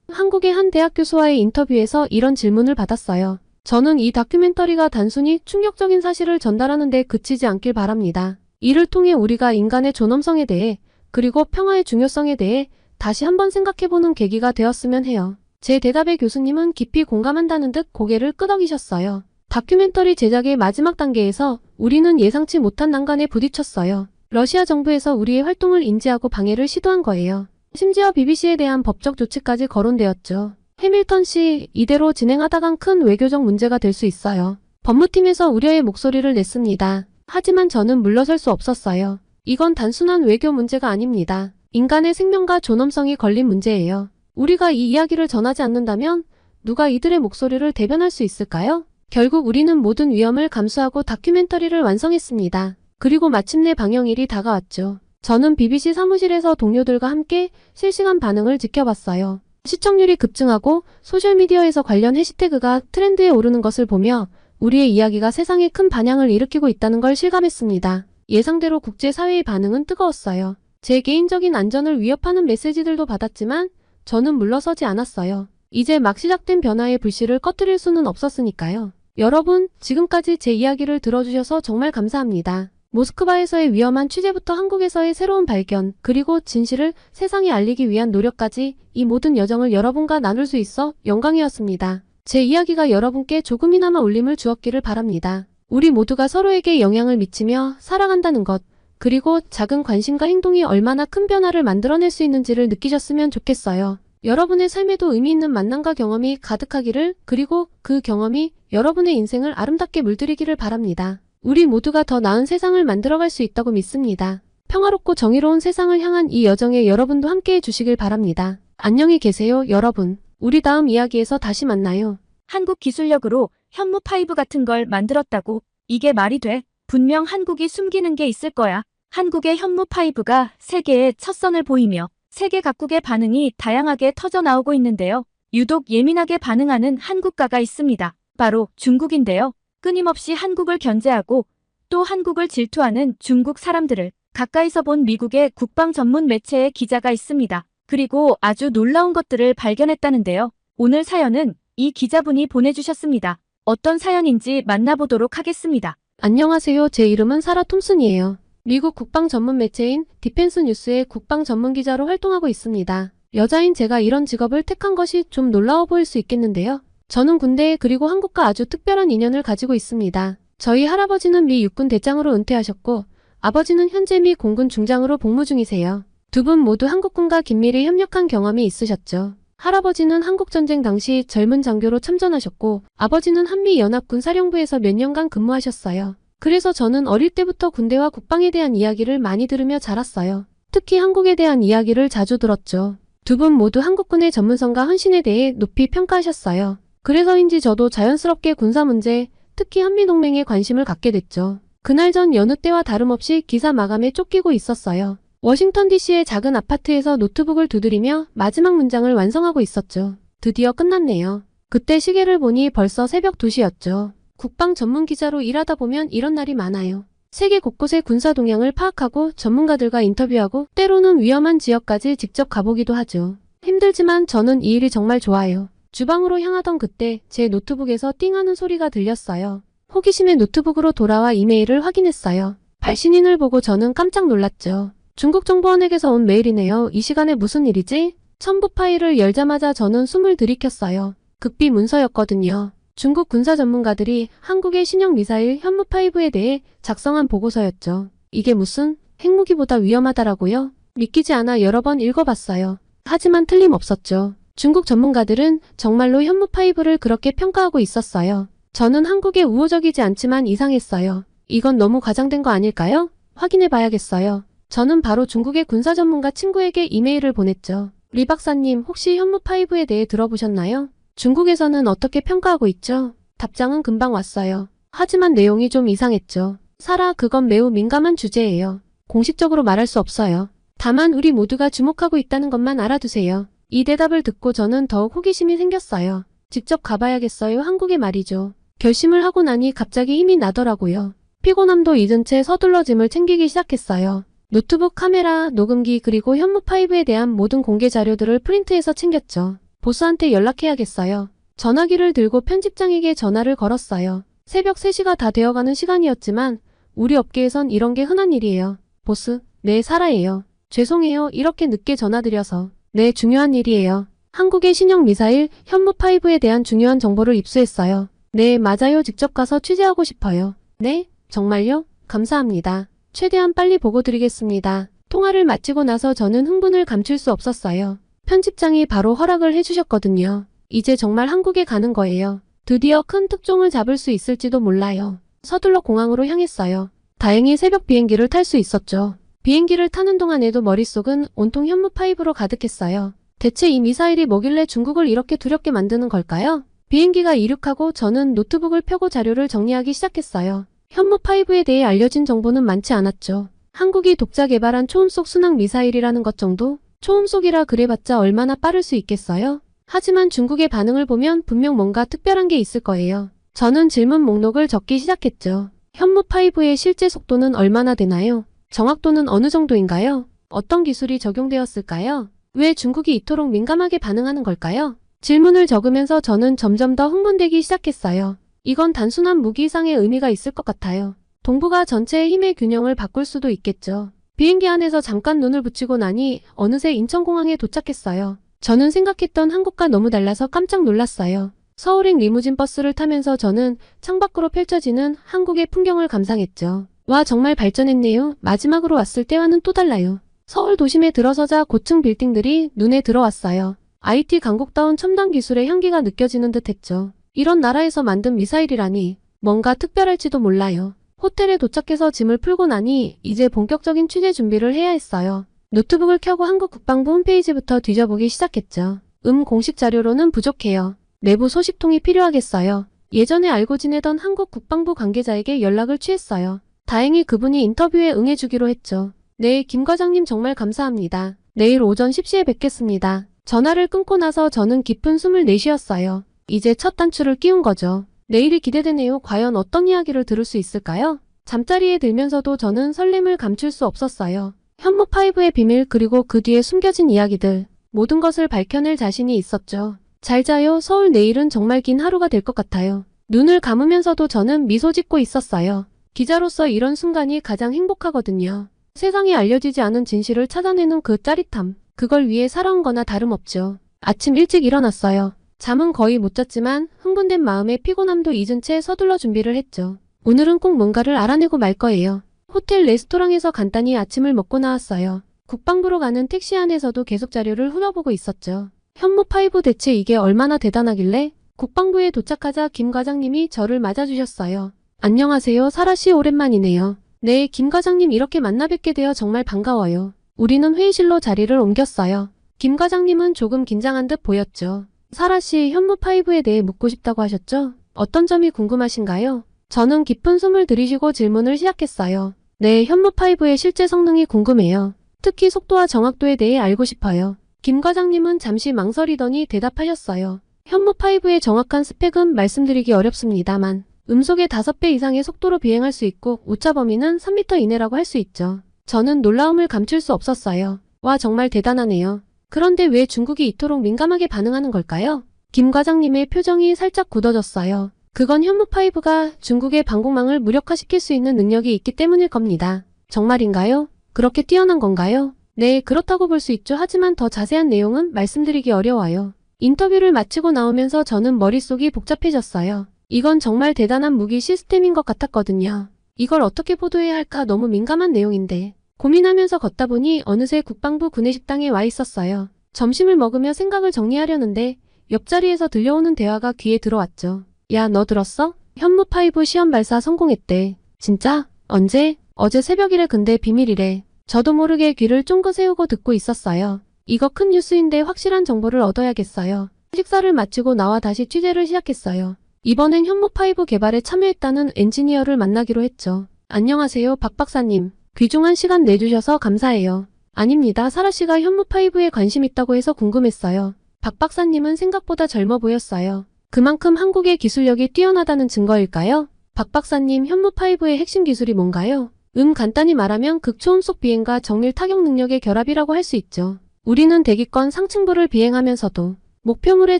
한국의 한 대학 교수와의 인터뷰에서 이런 질문을 받았어요. 저는 이 다큐멘터리가 단순히 충격적인 사실을 전달하는 데 그치지 않길 바랍니다. 이를 통해 우리가 인간의 존엄성에 대해, 그리고 평화의 중요성에 대해 다시 한번 생각해보는 계기가 되었으면 해요. 제 대답에 교수님은 깊이 공감한다는 듯 고개를 끄덕이셨어요. 다큐멘터리 제작의 마지막 단계에서 우리는 예상치 못한 난관에 부딪혔어요. 러시아 정부에서 우리의 활동을 인지하고 방해를 시도한 거예요. 심지어 BBC에 대한 법적 조치까지 거론되었죠. 해밀턴 씨, 이대로 진행하다간 큰 외교적 문제가 될 수 있어요. 법무팀에서 우려의 목소리를 냈습니다. 하지만 저는 물러설 수 없었어요. 이건 단순한 외교 문제가 아닙니다. 인간의 생명과 존엄성이 걸린 문제예요. 우리가 이 이야기를 전하지 않는다면 누가 이들의 목소리를 대변할 수 있을까요? 결국 우리는 모든 위험을 감수하고 다큐멘터리를 완성했습니다. 그리고 마침내 방영일이 다가왔죠. 저는 BBC 사무실에서 동료들과 함께 실시간 반응을 지켜봤어요. 시청률이 급증하고 소셜미디어에서 관련 해시태그가 트렌드에 오르는 것을 보며 우리의 이야기가 세상에 큰 반향을 일으키고 있다는 걸 실감했습니다. 예상대로 국제사회의 반응은 뜨거웠어요. 제 개인적인 안전을 위협하는 메시지들도 받았지만 저는 물러서지 않았어요. 이제 막 시작된 변화의 불씨를 꺼뜨릴 수는 없었으니까요. 여러분, 지금까지 제 이야기를 들어주셔서 정말 감사합니다. 모스크바에서의 위험한 취재부터 한국에서의 새로운 발견, 그리고 진실을 세상에 알리기 위한 노력까지 이 모든 여정을 여러분과 나눌 수 있어 영광이었습니다. 제 이야기가 여러분께 조금이나마 울림을 주었기를 바랍니다. 우리 모두가 서로에게 영향을 미치며 살아간다는 것, 그리고 작은 관심과 행동이 얼마나 큰 변화를 만들어낼 수 있는지를 느끼셨으면 좋겠어요. 여러분의 삶에도 의미 있는 만남과 경험이 가득하기를, 그리고 그 경험이 여러분의 인생을 아름답게 물들이기를 바랍니다. 우리 모두가 더 나은 세상을 만들어갈 수 있다고 믿습니다. 평화롭고 정의로운 세상을 향한 이 여정에 여러분도 함께해 주시길 바랍니다. 안녕히 계세요, 여러분. 우리 다음 이야기에서 다시 만나요. 한국 기술력으로 현무5 같은 걸 만들었다고? 이게 말이 돼? 분명 한국이 숨기는 게 있을 거야. 한국의 현무5가 세계에 첫 선을 보이며 세계 각국의 반응이 다양하게 터져 나오고 있는데요. 유독 예민하게 반응하는 한국가가 있습니다. 바로 중국인데요. 끊임없이 한국을 견제하고 또 한국을 질투하는 중국 사람들을 가까이서 본 미국의 국방 전문 매체의 기자가 있습니다. 그리고 아주 놀라운 것들을 발견했다는데요. 오늘 사연은 이 기자분이 보내주셨습니다. 어떤 사연인지 만나보도록 하겠습니다. 안녕하세요. 제 이름은 사라 톰슨이에요. 미국 국방 전문 매체인 디펜스 뉴스의 국방 전문 기자로 활동하고 있습니다. 여자인 제가 이런 직업을 택한 것이 좀 놀라워 보일 수 있겠는데요. 저는 군대 그리고 한국과 아주 특별한 인연을 가지고 있습니다. 저희 할아버지는 미 육군 대장으로 은퇴하셨고 아버지는 현재 미 공군 중장으로 복무 중이세요. 두 분 모두 한국군과 긴밀히 협력한 경험이 있으셨죠. 할아버지는 한국전쟁 당시 젊은 장교로 참전하셨고 아버지는 한미연합군 사령부에서 몇 년간 근무하셨어요. 그래서 저는 어릴 때부터 군대와 국방에 대한 이야기를 많이 들으며 자랐어요. 특히 한국에 대한 이야기를 자주 들었죠. 두 분 모두 한국군의 전문성과 헌신에 대해 높이 평가하셨어요. 그래서인지 저도 자연스럽게 군사 문제, 특히 한미동맹에 관심을 갖게 됐죠. 그날 전 여느 때와 다름없이 기사 마감에 쫓기고 있었어요. 워싱턴 DC의 작은 아파트에서 노트북을 두드리며 마지막 문장을 완성하고 있었죠. 드디어 끝났네요. 그때 시계를 보니 벌써 새벽 2시였죠. 국방 전문 기자로 일하다 보면 이런 날이 많아요. 세계 곳곳의 군사 동향을 파악하고 전문가들과 인터뷰하고 때로는 위험한 지역까지 직접 가보기도 하죠. 힘들지만 저는 이 일이 정말 좋아요. 주방으로 향하던 그때 제 노트북에서 띵하는 소리가 들렸어요. 호기심에 노트북으로 돌아와 이메일을 확인했어요. 발신인을 보고 저는 깜짝 놀랐죠. 중국 정보원에게서 온 메일이네요. 이 시간에 무슨 일이지? 첨부 파일을 열자마자 저는 숨을 들이켰어요. 극비 문서였거든요. 중국 군사 전문가들이 한국의 신형 미사일 현무5에 대해 작성한 보고서였죠. 이게 무슨 핵무기보다 위험하다라고요? 믿기지 않아 여러 번 읽어봤어요. 하지만 틀림없었죠. 중국 전문가들은 정말로 현무5를 그렇게 평가하고 있었어요. 저는 한국에 우호적이지 않지만 이상했어요. 이건 너무 과장된 거 아닐까요? 확인해봐야겠어요. 저는 바로 중국의 군사 전문가 친구에게 이메일을 보냈죠. 리 박사님, 혹시 현무5에 대해 들어보셨나요? 중국에서는 어떻게 평가하고 있죠? 답장은 금방 왔어요. 하지만 내용이 좀 이상했죠. 사라, 그건 매우 민감한 주제예요. 공식적으로 말할 수 없어요. 다만 우리 모두가 주목하고 있다는 것만 알아두세요. 이 대답을 듣고 저는 더욱 호기심이 생겼어요. 직접 가봐야겠어요. 한국에 말이죠. 결심을 하고 나니 갑자기 힘이 나더라고요. 피곤함도 잊은 채 서둘러 짐을 챙기기 시작했어요. 노트북, 카메라, 녹음기 그리고 현무5에 대한 모든 공개 자료들을 프린트해서 챙겼죠. 보스한테 연락해야겠어요. 전화기를 들고 편집장에게 전화를 걸었어요. 새벽 3시가 다 되어가는 시간이었지만 우리 업계에선 이런 게 흔한 일이에요. 보스, 네, 사라예요. 죄송해요. 이렇게 늦게 전화드려서. 네, 중요한 일이에요. 한국의 신형 미사일 현무5에 대한 중요한 정보를 입수했어요. 네, 맞아요. 직접 가서 취재하고 싶어요. 네? 정말요? 감사합니다. 최대한 빨리 보고 드리겠습니다. 통화를 마치고 나서 저는 흥분을 감출 수 없었어요. 편집장이 바로 허락을 해주셨거든요. 이제 정말 한국에 가는 거예요. 드디어 큰 특종을 잡을 수 있을지도 몰라요. 서둘러 공항으로 향했어요. 다행히 새벽 비행기를 탈 수 있었죠. 비행기를 타는 동안에도 머릿속은 온통 현무5로 가득했어요. 대체 이 미사일이 뭐길래 중국을 이렇게 두렵게 만드는 걸까요? 비행기가 이륙하고 저는 노트북을 펴고 자료를 정리하기 시작했어요. 현무5에 대해 알려진 정보는 많지 않았죠. 한국이 독자 개발한 초음속 순항 미사일이라는 것 정도? 초음속이라 그래봤자 얼마나 빠를 수 있겠어요? 하지만 중국의 반응을 보면 분명 뭔가 특별한 게 있을 거예요. 저는 질문 목록을 적기 시작했죠. 현무5의 실제 속도는 얼마나 되나요? 정확도는 어느 정도인가요? 어떤 기술이 적용되었을까요? 왜 중국이 이토록 민감하게 반응하는 걸까요? 질문을 적으면서 저는 점점 더 흥분되기 시작했어요. 이건 단순한 무기 이상의 의미가 있을 것 같아요. 동북아 전체의 힘의 균형을 바꿀 수도 있겠죠. 비행기 안에서 잠깐 눈을 붙이고 나니 어느새 인천공항에 도착했어요. 저는 생각했던 한국과 너무 달라서 깜짝 놀랐어요. 서울행 리무진 버스를 타면서 저는 창밖으로 펼쳐지는 한국의 풍경을 감상했죠. 와, 정말 발전했네요. 마지막으로 왔을 때와는 또 달라요. 서울 도심에 들어서자 고층 빌딩들이 눈에 들어왔어요. IT 강국다운 첨단 기술의 향기가 느껴지는 듯 했죠. 이런 나라에서 만든 미사일이라니 뭔가 특별할지도 몰라요. 호텔에 도착해서 짐을 풀고 나니 이제 본격적인 취재 준비를 해야 했어요. 노트북을 켜고 한국 국방부 홈페이지부터 뒤져보기 시작했죠. 공식 자료로는 부족해요. 내부 소식통이 필요하겠어요. 예전에 알고 지내던 한국 국방부 관계자에게 연락을 취했어요. 다행히 그분이 인터뷰에 응해주기로 했죠. 네, 김 과장님 정말 감사합니다. 내일 오전 10시에 뵙겠습니다. 전화를 끊고 나서 저는 깊은 숨을 내쉬었어요. 이제 첫 단추를 끼운 거죠. 내일이 기대되네요. 과연 어떤 이야기를 들을 수 있을까요? 잠자리에 들면서도 저는 설렘을 감출 수 없었어요. 현무5의 비밀 그리고 그 뒤에 숨겨진 이야기들 모든 것을 밝혀낼 자신이 있었죠. 잘 자요. 서울 내일은 정말 긴 하루가 될 것 같아요. 눈을 감으면서도 저는 미소 짓고 있었어요. 기자로서 이런 순간이 가장 행복하거든요. 세상에 알려지지 않은 진실을 찾아내는 그 짜릿함. 그걸 위해 살아온 거나 다름없죠. 아침 일찍 일어났어요. 잠은 거의 못 잤지만 흥분된 마음에 피곤함도 잊은 채 서둘러 준비를 했죠. 오늘은 꼭 뭔가를 알아내고 말 거예요. 호텔 레스토랑에서 간단히 아침을 먹고 나왔어요. 국방부로 가는 택시 안에서도 계속 자료를 훑어보고 있었죠. 현무5 대체 이게 얼마나 대단하길래? 국방부에 도착하자 김 과장님이 저를 맞아주셨어요. 안녕하세요. 사라씨 오랜만이네요. 네, 김 과장님 이렇게 만나 뵙게 되어 정말 반가워요. 우리는 회의실로 자리를 옮겼어요. 김 과장님은 조금 긴장한 듯 보였죠. 사라씨, 현무5에 대해 묻고 싶다고 하셨죠? 어떤 점이 궁금하신가요? 저는 깊은 숨을 들이쉬고 질문을 시작했어요. 네, 현무5의 실제 성능이 궁금해요. 특히 속도와 정확도에 대해 알고 싶어요. 김 과장님은 잠시 망설이더니 대답하셨어요. 현무5의 정확한 스펙은 말씀드리기 어렵습니다만 음속의 5배 이상의 속도로 비행할 수 있고 오차 범위는 3m 이내라고 할 수 있죠. 저는 놀라움을 감출 수 없었어요. 와, 정말 대단하네요. 그런데 왜 중국이 이토록 민감하게 반응하는 걸까요? 김 과장님의 표정이 살짝 굳어졌어요. 그건 현무5가 중국의 방공망을 무력화시킬 수 있는 능력이 있기 때문일 겁니다. 정말인가요? 그렇게 뛰어난 건가요? 네, 그렇다고 볼 수 있죠. 하지만 더 자세한 내용은 말씀드리기 어려워요. 인터뷰를 마치고 나오면서 저는 머릿속이 복잡해졌어요. 이건 정말 대단한 무기 시스템인 것 같았거든요. 이걸 어떻게 보도해야 할까 너무 민감한 내용인데. 고민하면서 걷다 보니 어느새 국방부 구내식당에 와 있었어요. 점심을 먹으며 생각을 정리하려는데 옆자리에서 들려오는 대화가 귀에 들어왔죠. 야, 너 들었어? 현무5 시험 발사 성공했대. 진짜? 언제? 어제 새벽이래. 근데 비밀이래. 저도 모르게 귀를 쫑긋 세우고 듣고 있었어요. 이거 큰 뉴스인데 확실한 정보를 얻어야겠어요. 식사를 마치고 나와 다시 취재를 시작했어요. 이번엔 현무5 개발에 참여했다는 엔지니어를 만나기로 했죠. 안녕하세요, 박 박사님. 귀중한 시간 내주셔서 감사해요. 아닙니다. 사라 씨가 현무5에 관심 있다고 해서 궁금했어요. 박 박사님은 생각보다 젊어 보였어요. 그만큼 한국의 기술력이 뛰어나다는 증거일까요? 박 박사님, 현무5의 핵심 기술이 뭔가요? 간단히 말하면 극초음속 비행과 정밀 타격 능력의 결합이라고 할 수 있죠. 우리는 대기권 상층부를 비행하면서도 목표물에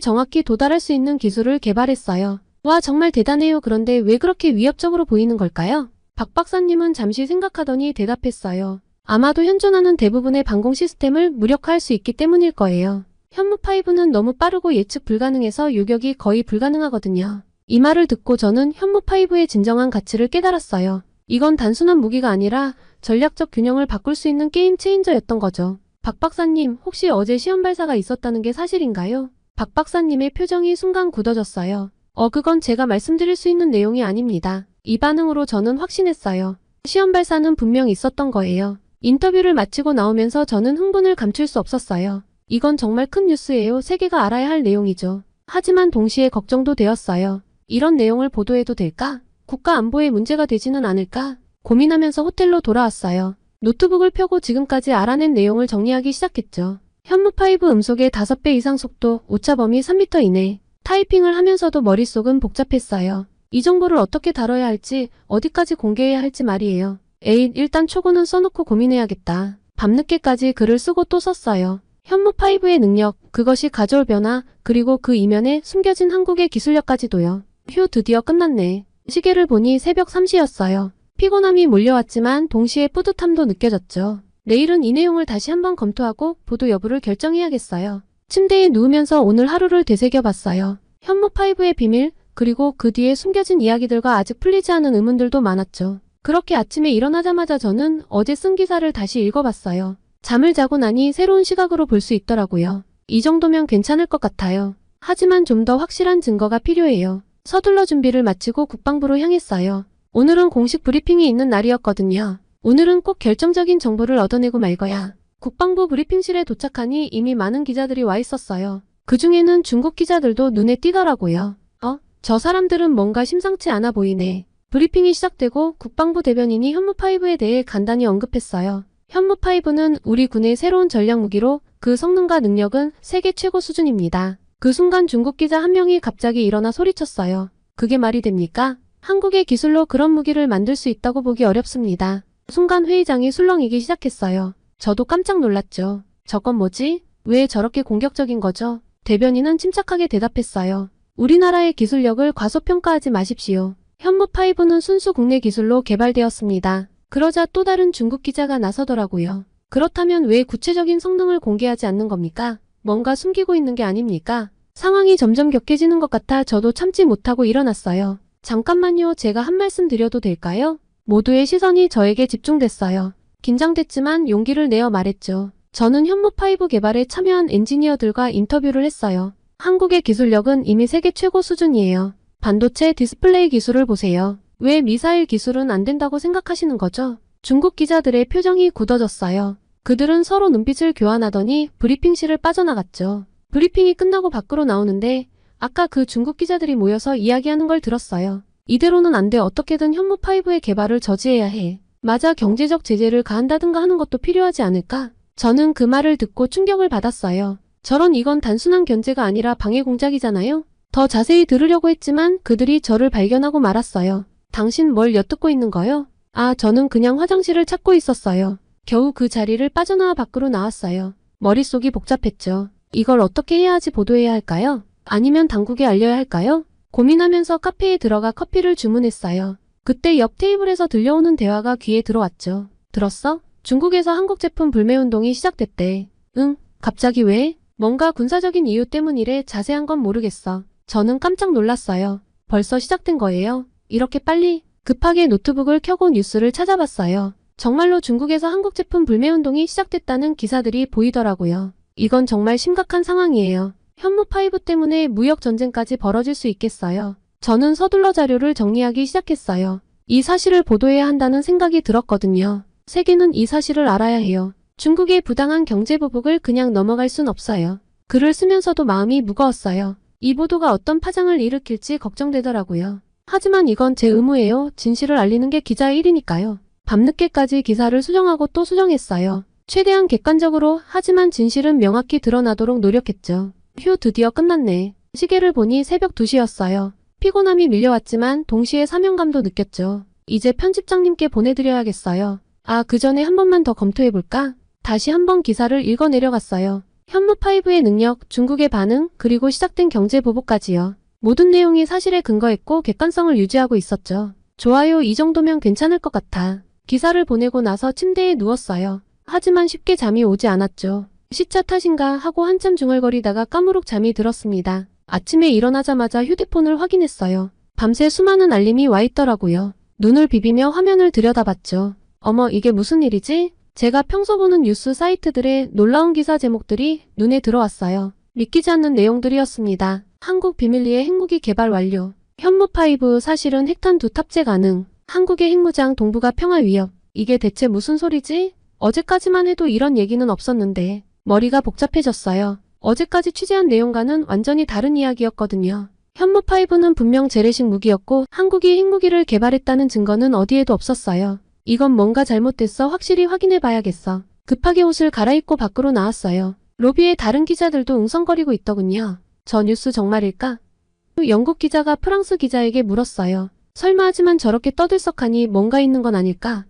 정확히 도달할 수 있는 기술을 개발했어요. 와, 정말 대단해요. 그런데 왜 그렇게 위협적으로 보이는 걸까요? 박 박사님은 잠시 생각하더니 대답했어요. 아마도 현존하는 대부분의 방공 시스템을 무력화할 수 있기 때문일 거예요. 현무5는 너무 빠르고 예측 불가능해서 요격이 거의 불가능하거든요. 이 말을 듣고 저는 현무5의 진정한 가치를 깨달았어요. 이건 단순한 무기가 아니라 전략적 균형을 바꿀 수 있는 게임 체인저였던 거죠. 박 박사님, 혹시 어제 시험 발사가 있었다는 게 사실인가요? 박 박사님의 표정이 순간 굳어졌어요. 그건 제가 말씀드릴 수 있는 내용이 아닙니다. 이 반응으로 저는 확신했어요. 시험 발사는 분명 있었던 거예요. 인터뷰를 마치고 나오면서 저는 흥분을 감출 수 없었어요. 이건 정말 큰 뉴스예요. 세계가 알아야 할 내용이죠. 하지만 동시에 걱정도 되었어요. 이런 내용을 보도해도 될까? 국가 안보에 문제가 되지는 않을까? 고민하면서 호텔로 돌아왔어요. 노트북을 펴고 지금까지 알아낸 내용을 정리하기 시작했죠. 현무5 음속의 5배 이상 속도, 오차 범위 3m 이내. 타이핑을 하면서도 머릿속은 복잡했어요. 이 정보를 어떻게 다뤄야 할지, 어디까지 공개해야 할지 말이에요. 에잇, 일단 초고는 써놓고 고민해야겠다. 밤늦게까지 글을 쓰고 또 썼어요. 현무5의 능력, 그것이 가져올 변화, 그리고 그 이면에 숨겨진 한국의 기술력까지도요. 휴, 드디어 끝났네. 시계를 보니 새벽 3시였어요. 피곤함이 몰려왔지만 동시에 뿌듯함도 느껴졌죠. 내일은 이 내용을 다시 한번 검토하고 보도 여부를 결정해야겠어요. 침대에 누우면서 오늘 하루를 되새겨봤어요. 현무5의 비밀, 그리고 그 뒤에 숨겨진 이야기들과 아직 풀리지 않은 의문들도 많았죠. 그렇게 아침에 일어나자마자 저는 어제 쓴 기사를 다시 읽어봤어요. 잠을 자고 나니 새로운 시각으로 볼 수 있더라고요. 이 정도면 괜찮을 것 같아요. 하지만 좀 더 확실한 증거가 필요해요. 서둘러 준비를 마치고 국방부로 향했어요. 오늘은 공식 브리핑이 있는 날이었거든요. 오늘은 꼭 결정적인 정보를 얻어내고 말 거야. 국방부 브리핑실에 도착하니 이미 많은 기자들이 와 있었어요. 그 중에는 중국 기자들도 눈에 띄더라고요. 저 사람들은 뭔가 심상치 않아 보이네. 브리핑이 시작되고 국방부 대변인이 현무5에 대해 간단히 언급했어요. 현무5는 우리 군의 새로운 전략 무기로 그 성능과 능력은 세계 최고 수준입니다. 그 순간 중국 기자 한 명이 갑자기 일어나 소리쳤어요. 그게 말이 됩니까? 한국의 기술로 그런 무기를 만들 수 있다고 보기 어렵습니다. 순간 회의장이 술렁이기 시작했어요. 저도 깜짝 놀랐죠. 저건 뭐지? 왜 저렇게 공격적인 거죠? 대변인은 침착하게 대답했어요. 우리나라의 기술력을 과소평가하지 마십시오. 현무5는 순수 국내 기술로 개발되었습니다. 그러자 또 다른 중국 기자가 나서더라고요. 그렇다면 왜 구체적인 성능을 공개하지 않는 겁니까? 뭔가 숨기고 있는 게 아닙니까? 상황이 점점 격해지는 것 같아 저도 참지 못하고 일어났어요. 잠깐만요. 제가 한 말씀 드려도 될까요? 모두의 시선이 저에게 집중됐어요. 긴장됐지만 용기를 내어 말했죠. 저는 현무5 개발에 참여한 엔지니어들과 인터뷰를 했어요. 한국의 기술력은 이미 세계 최고 수준이에요. 반도체 디스플레이 기술을 보세요. 왜 미사일 기술은 안 된다고 생각하시는 거죠? 중국 기자들의 표정이 굳어졌어요. 그들은 서로 눈빛을 교환하더니 브리핑실을 빠져나갔죠. 브리핑이 끝나고 밖으로 나오는데 아까 그 중국 기자들이 모여서 이야기하는 걸 들었어요. 이대로는 안 돼. 어떻게든 현무5의 개발을 저지해야 해. 맞아, 경제적 제재를 가한다든가 하는 것도 필요하지 않을까? 저는 그 말을 듣고 충격을 받았어요. 이건 단순한 견제가 아니라 방해 공작이잖아요? 더 자세히 들으려고 했지만 그들이 저를 발견하고 말았어요. 당신 뭘 엿듣고 있는 거요? 아, 저는 그냥 화장실을 찾고 있었어요. 겨우 그 자리를 빠져나와 밖으로 나왔어요. 머릿속이 복잡했죠. 이걸 어떻게 해야 하지 보도해야 할까요? 아니면 당국에 알려야 할까요? 고민하면서 카페에 들어가 커피를 주문했어요. 그때 옆 테이블에서 들려오는 대화가 귀에 들어왔죠. 들었어? 중국에서 한국 제품 불매운동이 시작됐대. 응? 갑자기 왜? 뭔가 군사적인 이유 때문이래. 자세한 건 모르겠어. 저는 깜짝 놀랐어요. 벌써 시작된 거예요? 이렇게 빨리? 급하게 노트북을 켜고 뉴스를 찾아봤어요. 정말로 중국에서 한국 제품 불매운동이 시작됐다는 기사들이 보이더라고요. 이건 정말 심각한 상황이에요. 현무5 때문에 무역 전쟁까지 벌어질 수 있겠어요. 저는 서둘러 자료를 정리하기 시작했어요. 이 사실을 보도해야 한다는 생각이 들었거든요. 세계는 이 사실을 알아야 해요. 중국의 부당한 경제 보복을 그냥 넘어갈 순 없어요. 글을 쓰면서도 마음이 무거웠어요. 이 보도가 어떤 파장을 일으킬지 걱정되더라고요. 하지만 이건 제 의무예요. 진실을 알리는 게 기자의 일이니까요. 밤늦게까지 기사를 수정하고 또 수정했어요. 최대한 객관적으로, 하지만 진실은 명확히 드러나도록 노력했죠. 휴, 드디어 끝났네. 시계를 보니 새벽 2시였어요. 피곤함이 밀려왔지만 동시에 사명감도 느꼈죠. 이제 편집장님께 보내드려야겠어요. 아, 그 전에 한 번만 더 검토해볼까? 다시 한번 기사를 읽어내려갔어요. 현무5의 능력, 중국의 반응, 그리고 시작된 경제 보복까지요. 모든 내용이 사실에 근거했고 객관성을 유지하고 있었죠. 좋아요, 이 정도면 괜찮을 것 같아. 기사를 보내고 나서 침대에 누웠어요. 하지만 쉽게 잠이 오지 않았죠. 시차 탓인가 하고 한참 중얼거리다가 까무룩 잠이 들었습니다. 아침에 일어나자마자 휴대폰을 확인했어요. 밤새 수많은 알림이 와 있더라고요. 눈을 비비며 화면을 들여다봤죠. 어머, 이게 무슨 일이지? 제가 평소 보는 뉴스 사이트들의 놀라운 기사 제목들이 눈에 들어왔어요. 믿기지 않는 내용들이었습니다. 한국 비밀리에 핵무기 개발 완료. 현무5 사실은 핵탄 2 탑재 가능. 한국의 핵무장 동북아 평화 위협. 이게 대체 무슨 소리지? 어제까지만 해도 이런 얘기는 없었는데 머리가 복잡해졌어요. 어제까지 취재한 내용과는 완전히 다른 이야기였거든요. 현무5는 분명 재래식 무기였고 한국이 핵무기를 개발했다는 증거는 어디에도 없었어요. 이건 뭔가 잘못됐어. 확실히 확인해봐야겠어. 급하게 옷을 갈아입고 밖으로 나왔어요. 로비에 다른 기자들도 웅성거리고 있더군요. 저 뉴스 정말일까? 영국 기자가 프랑스 기자에게 물었어요. 설마 하지만 저렇게 떠들썩하니 뭔가 있는 건 아닐까?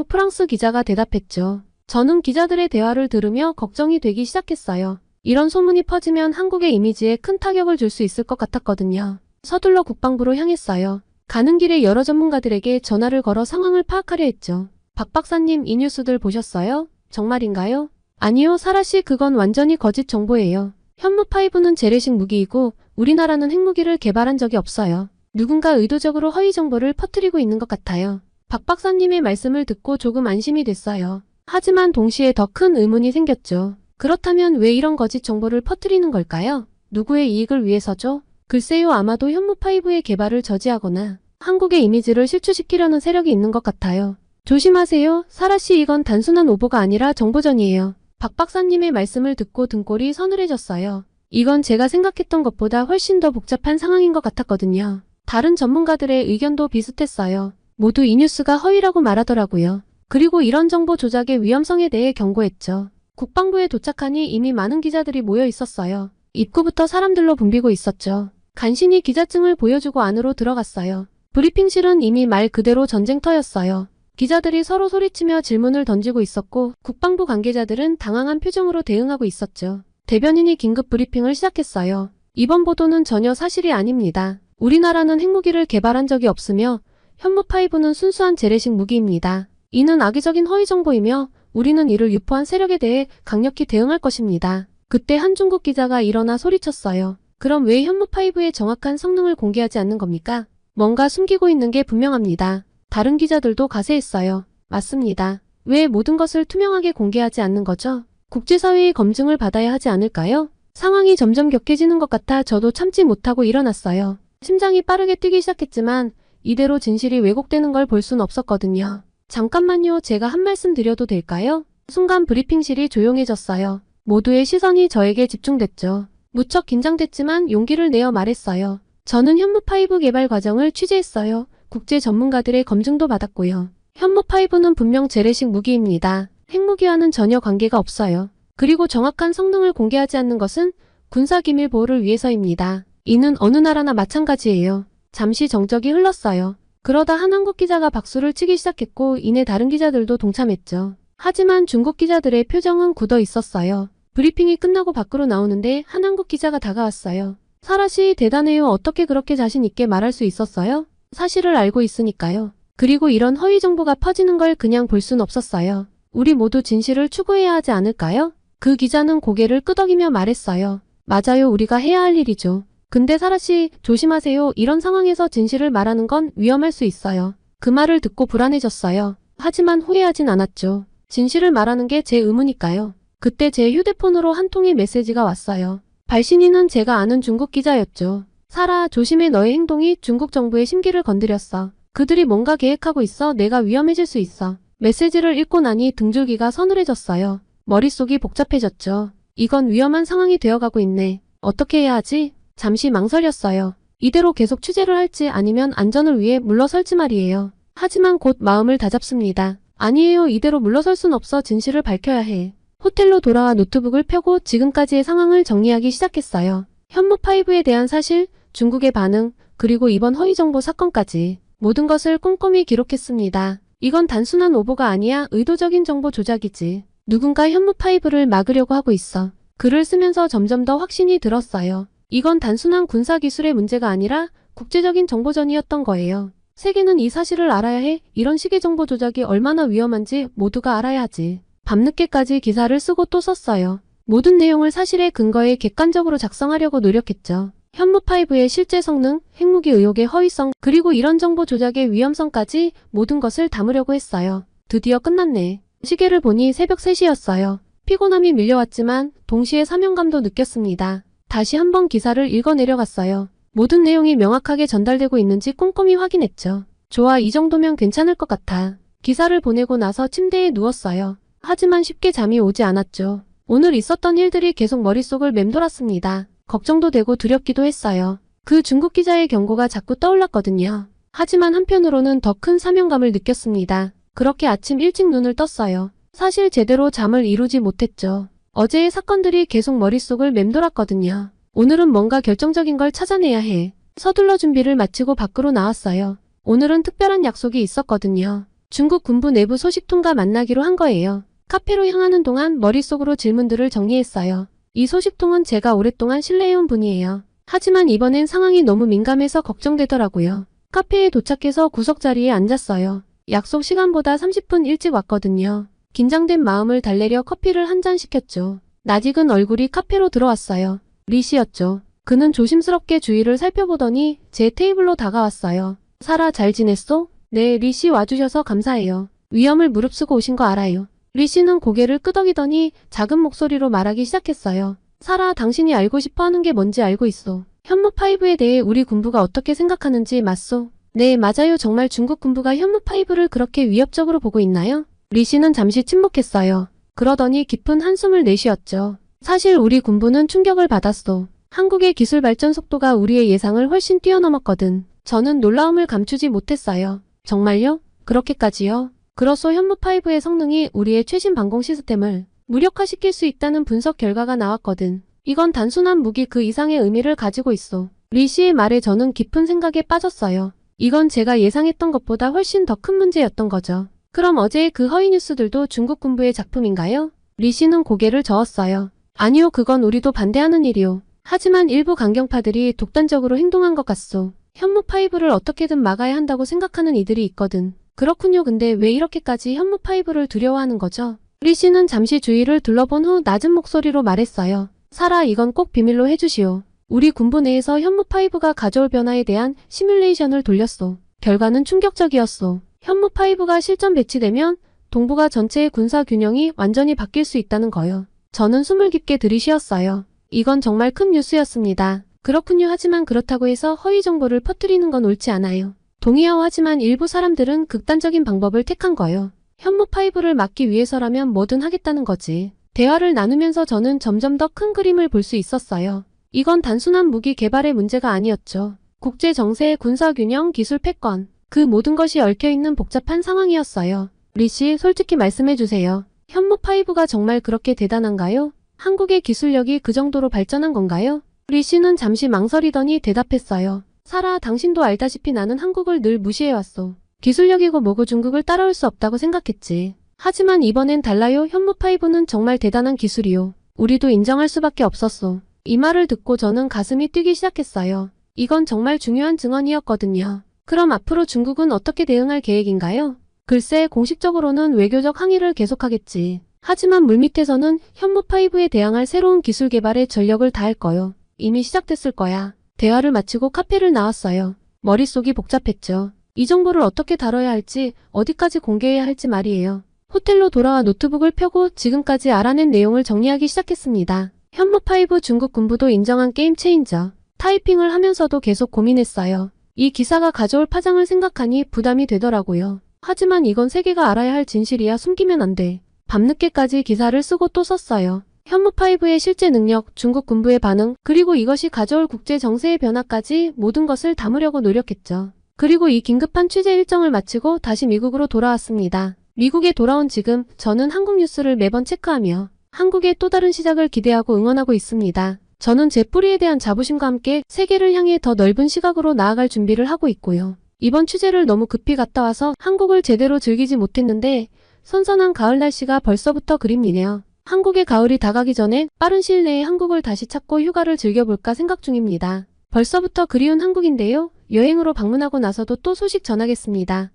프랑스 기자가 대답했죠. 저는 기자들의 대화를 들으며 걱정이 되기 시작했어요. 이런 소문이 퍼지면 한국의 이미지에 큰 타격을 줄 수 있을 것 같았거든요. 서둘러 국방부로 향했어요. 가는 길에 여러 전문가들에게 전화를 걸어 상황을 파악하려 했죠. 박 박사님, 이 뉴스들 보셨어요? 정말인가요? 아니요, 사라씨, 그건 완전히 거짓 정보예요. 현무5는 재래식 무기이고 우리나라는 핵무기를 개발한 적이 없어요. 누군가 의도적으로 허위 정보를 퍼뜨리고 있는 것 같아요. 박 박사님의 말씀을 듣고 조금 안심이 됐어요. 하지만 동시에 더 큰 의문이 생겼죠. 그렇다면 왜 이런 거짓 정보를 퍼뜨리는 걸까요? 누구의 이익을 위해서죠? 글쎄요, 아마도 현무5의 개발을 저지하거나 한국의 이미지를 실추시키려는 세력이 있는 것 같아요. 조심하세요. 사라씨, 이건 단순한 오보가 아니라 정보전이에요. 박 박사님의 말씀을 듣고 등골이 서늘해졌어요. 이건 제가 생각했던 것보다 훨씬 더 복잡한 상황인 것 같았거든요. 다른 전문가들의 의견도 비슷했어요. 모두 이 뉴스가 허위라고 말하더라고요. 그리고 이런 정보 조작의 위험성에 대해 경고했죠. 국방부에 도착하니 이미 많은 기자들이 모여 있었어요. 입구부터 사람들로 붐비고 있었죠. 간신히 기자증을 보여주고 안으로 들어갔어요. 브리핑실은 이미 말 그대로 전쟁터였어요. 기자들이 서로 소리치며 질문을 던지고 있었고 국방부 관계자들은 당황한 표정으로 대응하고 있었죠. 대변인이 긴급 브리핑을 시작했어요. 이번 보도는 전혀 사실이 아닙니다. 우리나라는 핵무기를 개발한 적이 없으며 현무5는 순수한 재래식 무기입니다. 이는 악의적인 허위 정보이며 우리는 이를 유포한 세력에 대해 강력히 대응할 것입니다. 그때 한 중국 기자가 일어나 소리쳤어요. 그럼 왜 현무5의 정확한 성능을 공개하지 않는 겁니까? 뭔가 숨기고 있는 게 분명합니다. 다른 기자들도 가세했어요. 맞습니다. 왜 모든 것을 투명하게 공개하지 않는 거죠? 국제사회의 검증을 받아야 하지 않을까요? 상황이 점점 격해지는 것 같아 저도 참지 못하고 일어났어요. 심장이 빠르게 뛰기 시작했지만 이대로 진실이 왜곡되는 걸 볼 순 없었거든요. 잠깐만요, 제가 한 말씀 드려도 될까요? 순간 브리핑실이 조용해졌어요. 모두의 시선이 저에게 집중됐죠. 무척 긴장됐지만 용기를 내어 말했어요. 저는 현무5 개발 과정을 취재했어요. 국제 전문가들의 검증도 받았고요. 현무5는 분명 재래식 무기입니다. 핵무기와는 전혀 관계가 없어요. 그리고 정확한 성능을 공개하지 않는 것은 군사기밀 보호를 위해서입니다. 이는 어느 나라나 마찬가지예요. 잠시 정적이 흘렀어요. 그러다 한 한국 기자가 박수를 치기 시작했고 이내 다른 기자들도 동참했죠. 하지만 중국 기자들의 표정은 굳어 있었어요. 브리핑이 끝나고 밖으로 나오는데 한 한국 기자가 다가왔어요. 사라 씨 대단해요. 어떻게 그렇게 자신 있게 말할 수 있었어요? 사실을 알고 있으니까요. 그리고 이런 허위 정보가 퍼지는 걸 그냥 볼 순 없었어요. 우리 모두 진실을 추구해야 하지 않을까요? 그 기자는 고개를 끄덕이며 말했어요. 맞아요. 우리가 해야 할 일이죠. 근데 사라 씨 조심하세요. 이런 상황에서 진실을 말하는 건 위험할 수 있어요. 그 말을 듣고 불안해졌어요. 하지만 후회하진 않았죠. 진실을 말하는 게 제 의무니까요. 그때 제 휴대폰으로 한 통의 메시지가 왔어요. 발신인은 제가 아는 중국 기자였죠. 사라, 조심해. 너의 행동이 중국 정부의 심기를 건드렸어. 그들이 뭔가 계획하고 있어. 내가 위험해질 수 있어. 메시지를 읽고 나니 등줄기가 서늘해졌어요. 머릿속이 복잡해졌죠. 이건 위험한 상황이 되어가고 있네. 어떻게 해야 하지? 잠시 망설였어요. 이대로 계속 취재를 할지 아니면 안전을 위해 물러설지 말이에요. 하지만 곧 마음을 다잡습니다. 아니에요. 이대로 물러설 순 없어. 진실을 밝혀야 해. 호텔로 돌아와 노트북을 펴고 지금까지의 상황을 정리하기 시작했어요. 현무5에 대한 사실, 중국의 반응, 그리고 이번 허위정보 사건까지 모든 것을 꼼꼼히 기록했습니다. 이건 단순한 오보가 아니야. 의도적인 정보 조작이지. 누군가 현무5를 막으려고 하고 있어. 글을 쓰면서 점점 더 확신이 들었어요. 이건 단순한 군사기술의 문제가 아니라 국제적인 정보전이었던 거예요. 세계는 이 사실을 알아야 해. 이런 식의 정보 조작이 얼마나 위험한지 모두가 알아야 하지. 밤늦게까지 기사를 쓰고 또 썼어요. 모든 내용을 사실에 근거해 객관적으로 작성하려고 노력했죠. 현무5의 실제 성능, 핵무기 의혹의 허위성, 그리고 이런 정보 조작의 위험성까지 모든 것을 담으려고 했어요. 드디어 끝났네. 시계를 보니 새벽 3시였어요. 피곤함이 밀려왔지만 동시에 사명감도 느꼈습니다. 다시 한번 기사를 읽어 내려갔어요. 모든 내용이 명확하게 전달되고 있는지 꼼꼼히 확인했죠. 좋아, 이 정도면 괜찮을 것 같아. 기사를 보내고 나서 침대에 누웠어요. 하지만 쉽게 잠이 오지 않았죠. 오늘 있었던 일들이 계속 머릿속을 맴돌았습니다. 걱정도 되고 두렵기도 했어요. 그 중국 기자의 경고가 자꾸 떠올랐거든요. 하지만 한편으로는 더 큰 사명감을 느꼈습니다. 그렇게 아침 일찍 눈을 떴어요. 사실 제대로 잠을 이루지 못했죠. 어제의 사건들이 계속 머릿속을 맴돌았거든요. 오늘은 뭔가 결정적인 걸 찾아내야 해. 서둘러 준비를 마치고 밖으로 나왔어요. 오늘은 특별한 약속이 있었거든요. 중국 군부 내부 소식통과 만나기로 한 거예요. 카페로 향하는 동안 머릿속으로 질문들을 정리했어요. 이 소식통은 제가 오랫동안 신뢰해온 분이에요. 하지만 이번엔 상황이 너무 민감해서 걱정되더라고요. 카페에 도착해서 구석자리에 앉았어요. 약속 시간보다 30분 일찍 왔거든요. 긴장된 마음을 달래려 커피를 한 잔 시켰죠. 낯익은 얼굴이 카페로 들어왔어요. 리 씨였죠. 그는 조심스럽게 주위를 살펴보더니 제 테이블로 다가왔어요. 사라, 잘 지냈어? 네, 리 씨 와주셔서 감사해요. 위험을 무릅쓰고 오신 거 알아요. 리 씨는 고개를 끄덕이더니 작은 목소리로 말하기 시작했어요. 사라, 당신이 알고 싶어 하는 게 뭔지 알고 있어. 현무5에 대해 우리 군부가 어떻게 생각하는지 맞소? 네, 맞아요. 정말 중국 군부가 현무5를 그렇게 위협적으로 보고 있나요? 리 씨는 잠시 침묵했어요. 그러더니 깊은 한숨을 내쉬었죠. 사실 우리 군부는 충격을 받았어. 한국의 기술 발전 속도가 우리의 예상을 훨씬 뛰어넘었거든. 저는 놀라움을 감추지 못했어요. 정말요? 그렇게까지요? 그로써 현무5의 성능이 우리의 최신 방공 시스템을 무력화시킬 수 있다는 분석 결과가 나왔거든. 이건 단순한 무기 그 이상의 의미를 가지고 있어. 리 씨의 말에 저는 깊은 생각에 빠졌어요. 이건 제가 예상했던 것보다 훨씬 더 큰 문제였던 거죠. 그럼 어제의 그 허위 뉴스들도 중국 군부의 작품인가요? 리 씨는 고개를 저었어요. 아니요, 그건 우리도 반대하는 일이요. 하지만 일부 강경파들이 독단적으로 행동한 것 같소. 현무5를 어떻게든 막아야 한다고 생각하는 이들이 있거든. 그렇군요. 근데 왜 이렇게까지 현무5를 두려워하는 거죠? 리 씨는 잠시 주위를 둘러본 후 낮은 목소리로 말했어요. 사라, 이건 꼭 비밀로 해주시오. 우리 군부 내에서 현무5가 가져올 변화에 대한 시뮬레이션을 돌렸소. 결과는 충격적이었소. 현무5가 실전 배치되면 동북아 전체의 군사 균형이 완전히 바뀔 수 있다는 거요. 저는 숨을 깊게 들이쉬었어요. 이건 정말 큰 뉴스였습니다. 그렇군요. 하지만 그렇다고 해서 허위 정보를 퍼뜨리는 건 옳지 않아요. 동의하오. 하지만 일부 사람들은 극단적인 방법을 택한 거요. 현무5를 막기 위해서라면 뭐든 하겠다는 거지. 대화를 나누면서 저는 점점 더 큰 그림을 볼 수 있었어요. 이건 단순한 무기 개발의 문제가 아니었죠. 국제 정세, 군사 균형, 기술 패권, 그 모든 것이 얽혀있는 복잡한 상황이었어요. 리 씨, 솔직히 말씀해주세요. 현무5가 정말 그렇게 대단한가요? 한국의 기술력이 그 정도로 발전한 건가요? 리 씨는 잠시 망설이더니 대답했어요. 사라, 당신도 알다시피 나는 한국을 늘 무시해왔어. 기술력이고 뭐고 중국을 따라올 수 없다고 생각했지. 하지만 이번엔 달라요. 현무5는 정말 대단한 기술이요. 우리도 인정할 수밖에 없었어. 이 말을 듣고 저는 가슴이 뛰기 시작했어요. 이건 정말 중요한 증언이었거든요. 그럼 앞으로 중국은 어떻게 대응할 계획인가요? 글쎄, 공식적으로는 외교적 항의를 계속하겠지. 하지만 물밑에서는 현무5에 대항할 새로운 기술 개발에 전력을 다할 거요. 이미 시작됐을 거야. 대화를 마치고 카페를 나왔어요. 머릿속이 복잡했죠. 이 정보를 어떻게 다뤄야 할지, 어디까지 공개해야 할지 말이에요. 호텔로 돌아와 노트북을 펴고 지금까지 알아낸 내용을 정리하기 시작했습니다. 현무5 중국 군부도 인정한 게임 체인저. 타이핑을 하면서도 계속 고민했어요. 이 기사가 가져올 파장을 생각하니 부담이 되더라고요. 하지만 이건 세계가 알아야 할 진실이야. 숨기면 안 돼. 밤늦게까지 기사를 쓰고 또 썼어요. 현무5의 실제 능력, 중국 군부의 반응, 그리고 이것이 가져올 국제 정세의 변화까지 모든 것을 담으려고 노력했죠. 그리고 이 긴급한 취재 일정을 마치고 다시 미국으로 돌아왔습니다. 미국에 돌아온 지금 저는 한국 뉴스를 매번 체크하며 한국의 또 다른 시작을 기대하고 응원하고 있습니다. 저는 제 뿌리에 대한 자부심과 함께 세계를 향해 더 넓은 시각으로 나아갈 준비를 하고 있고요. 이번 취재를 너무 급히 갔다 와서 한국을 제대로 즐기지 못했는데 선선한 가을 날씨가 벌써부터 그립네요. 한국의 가을이 다가기 전에 빠른 시일 내에 한국을 다시 찾고 휴가를 즐겨볼까 생각 중입니다. 벌써부터 그리운 한국인데요. 여행으로 방문하고 나서도 또 소식 전하겠습니다.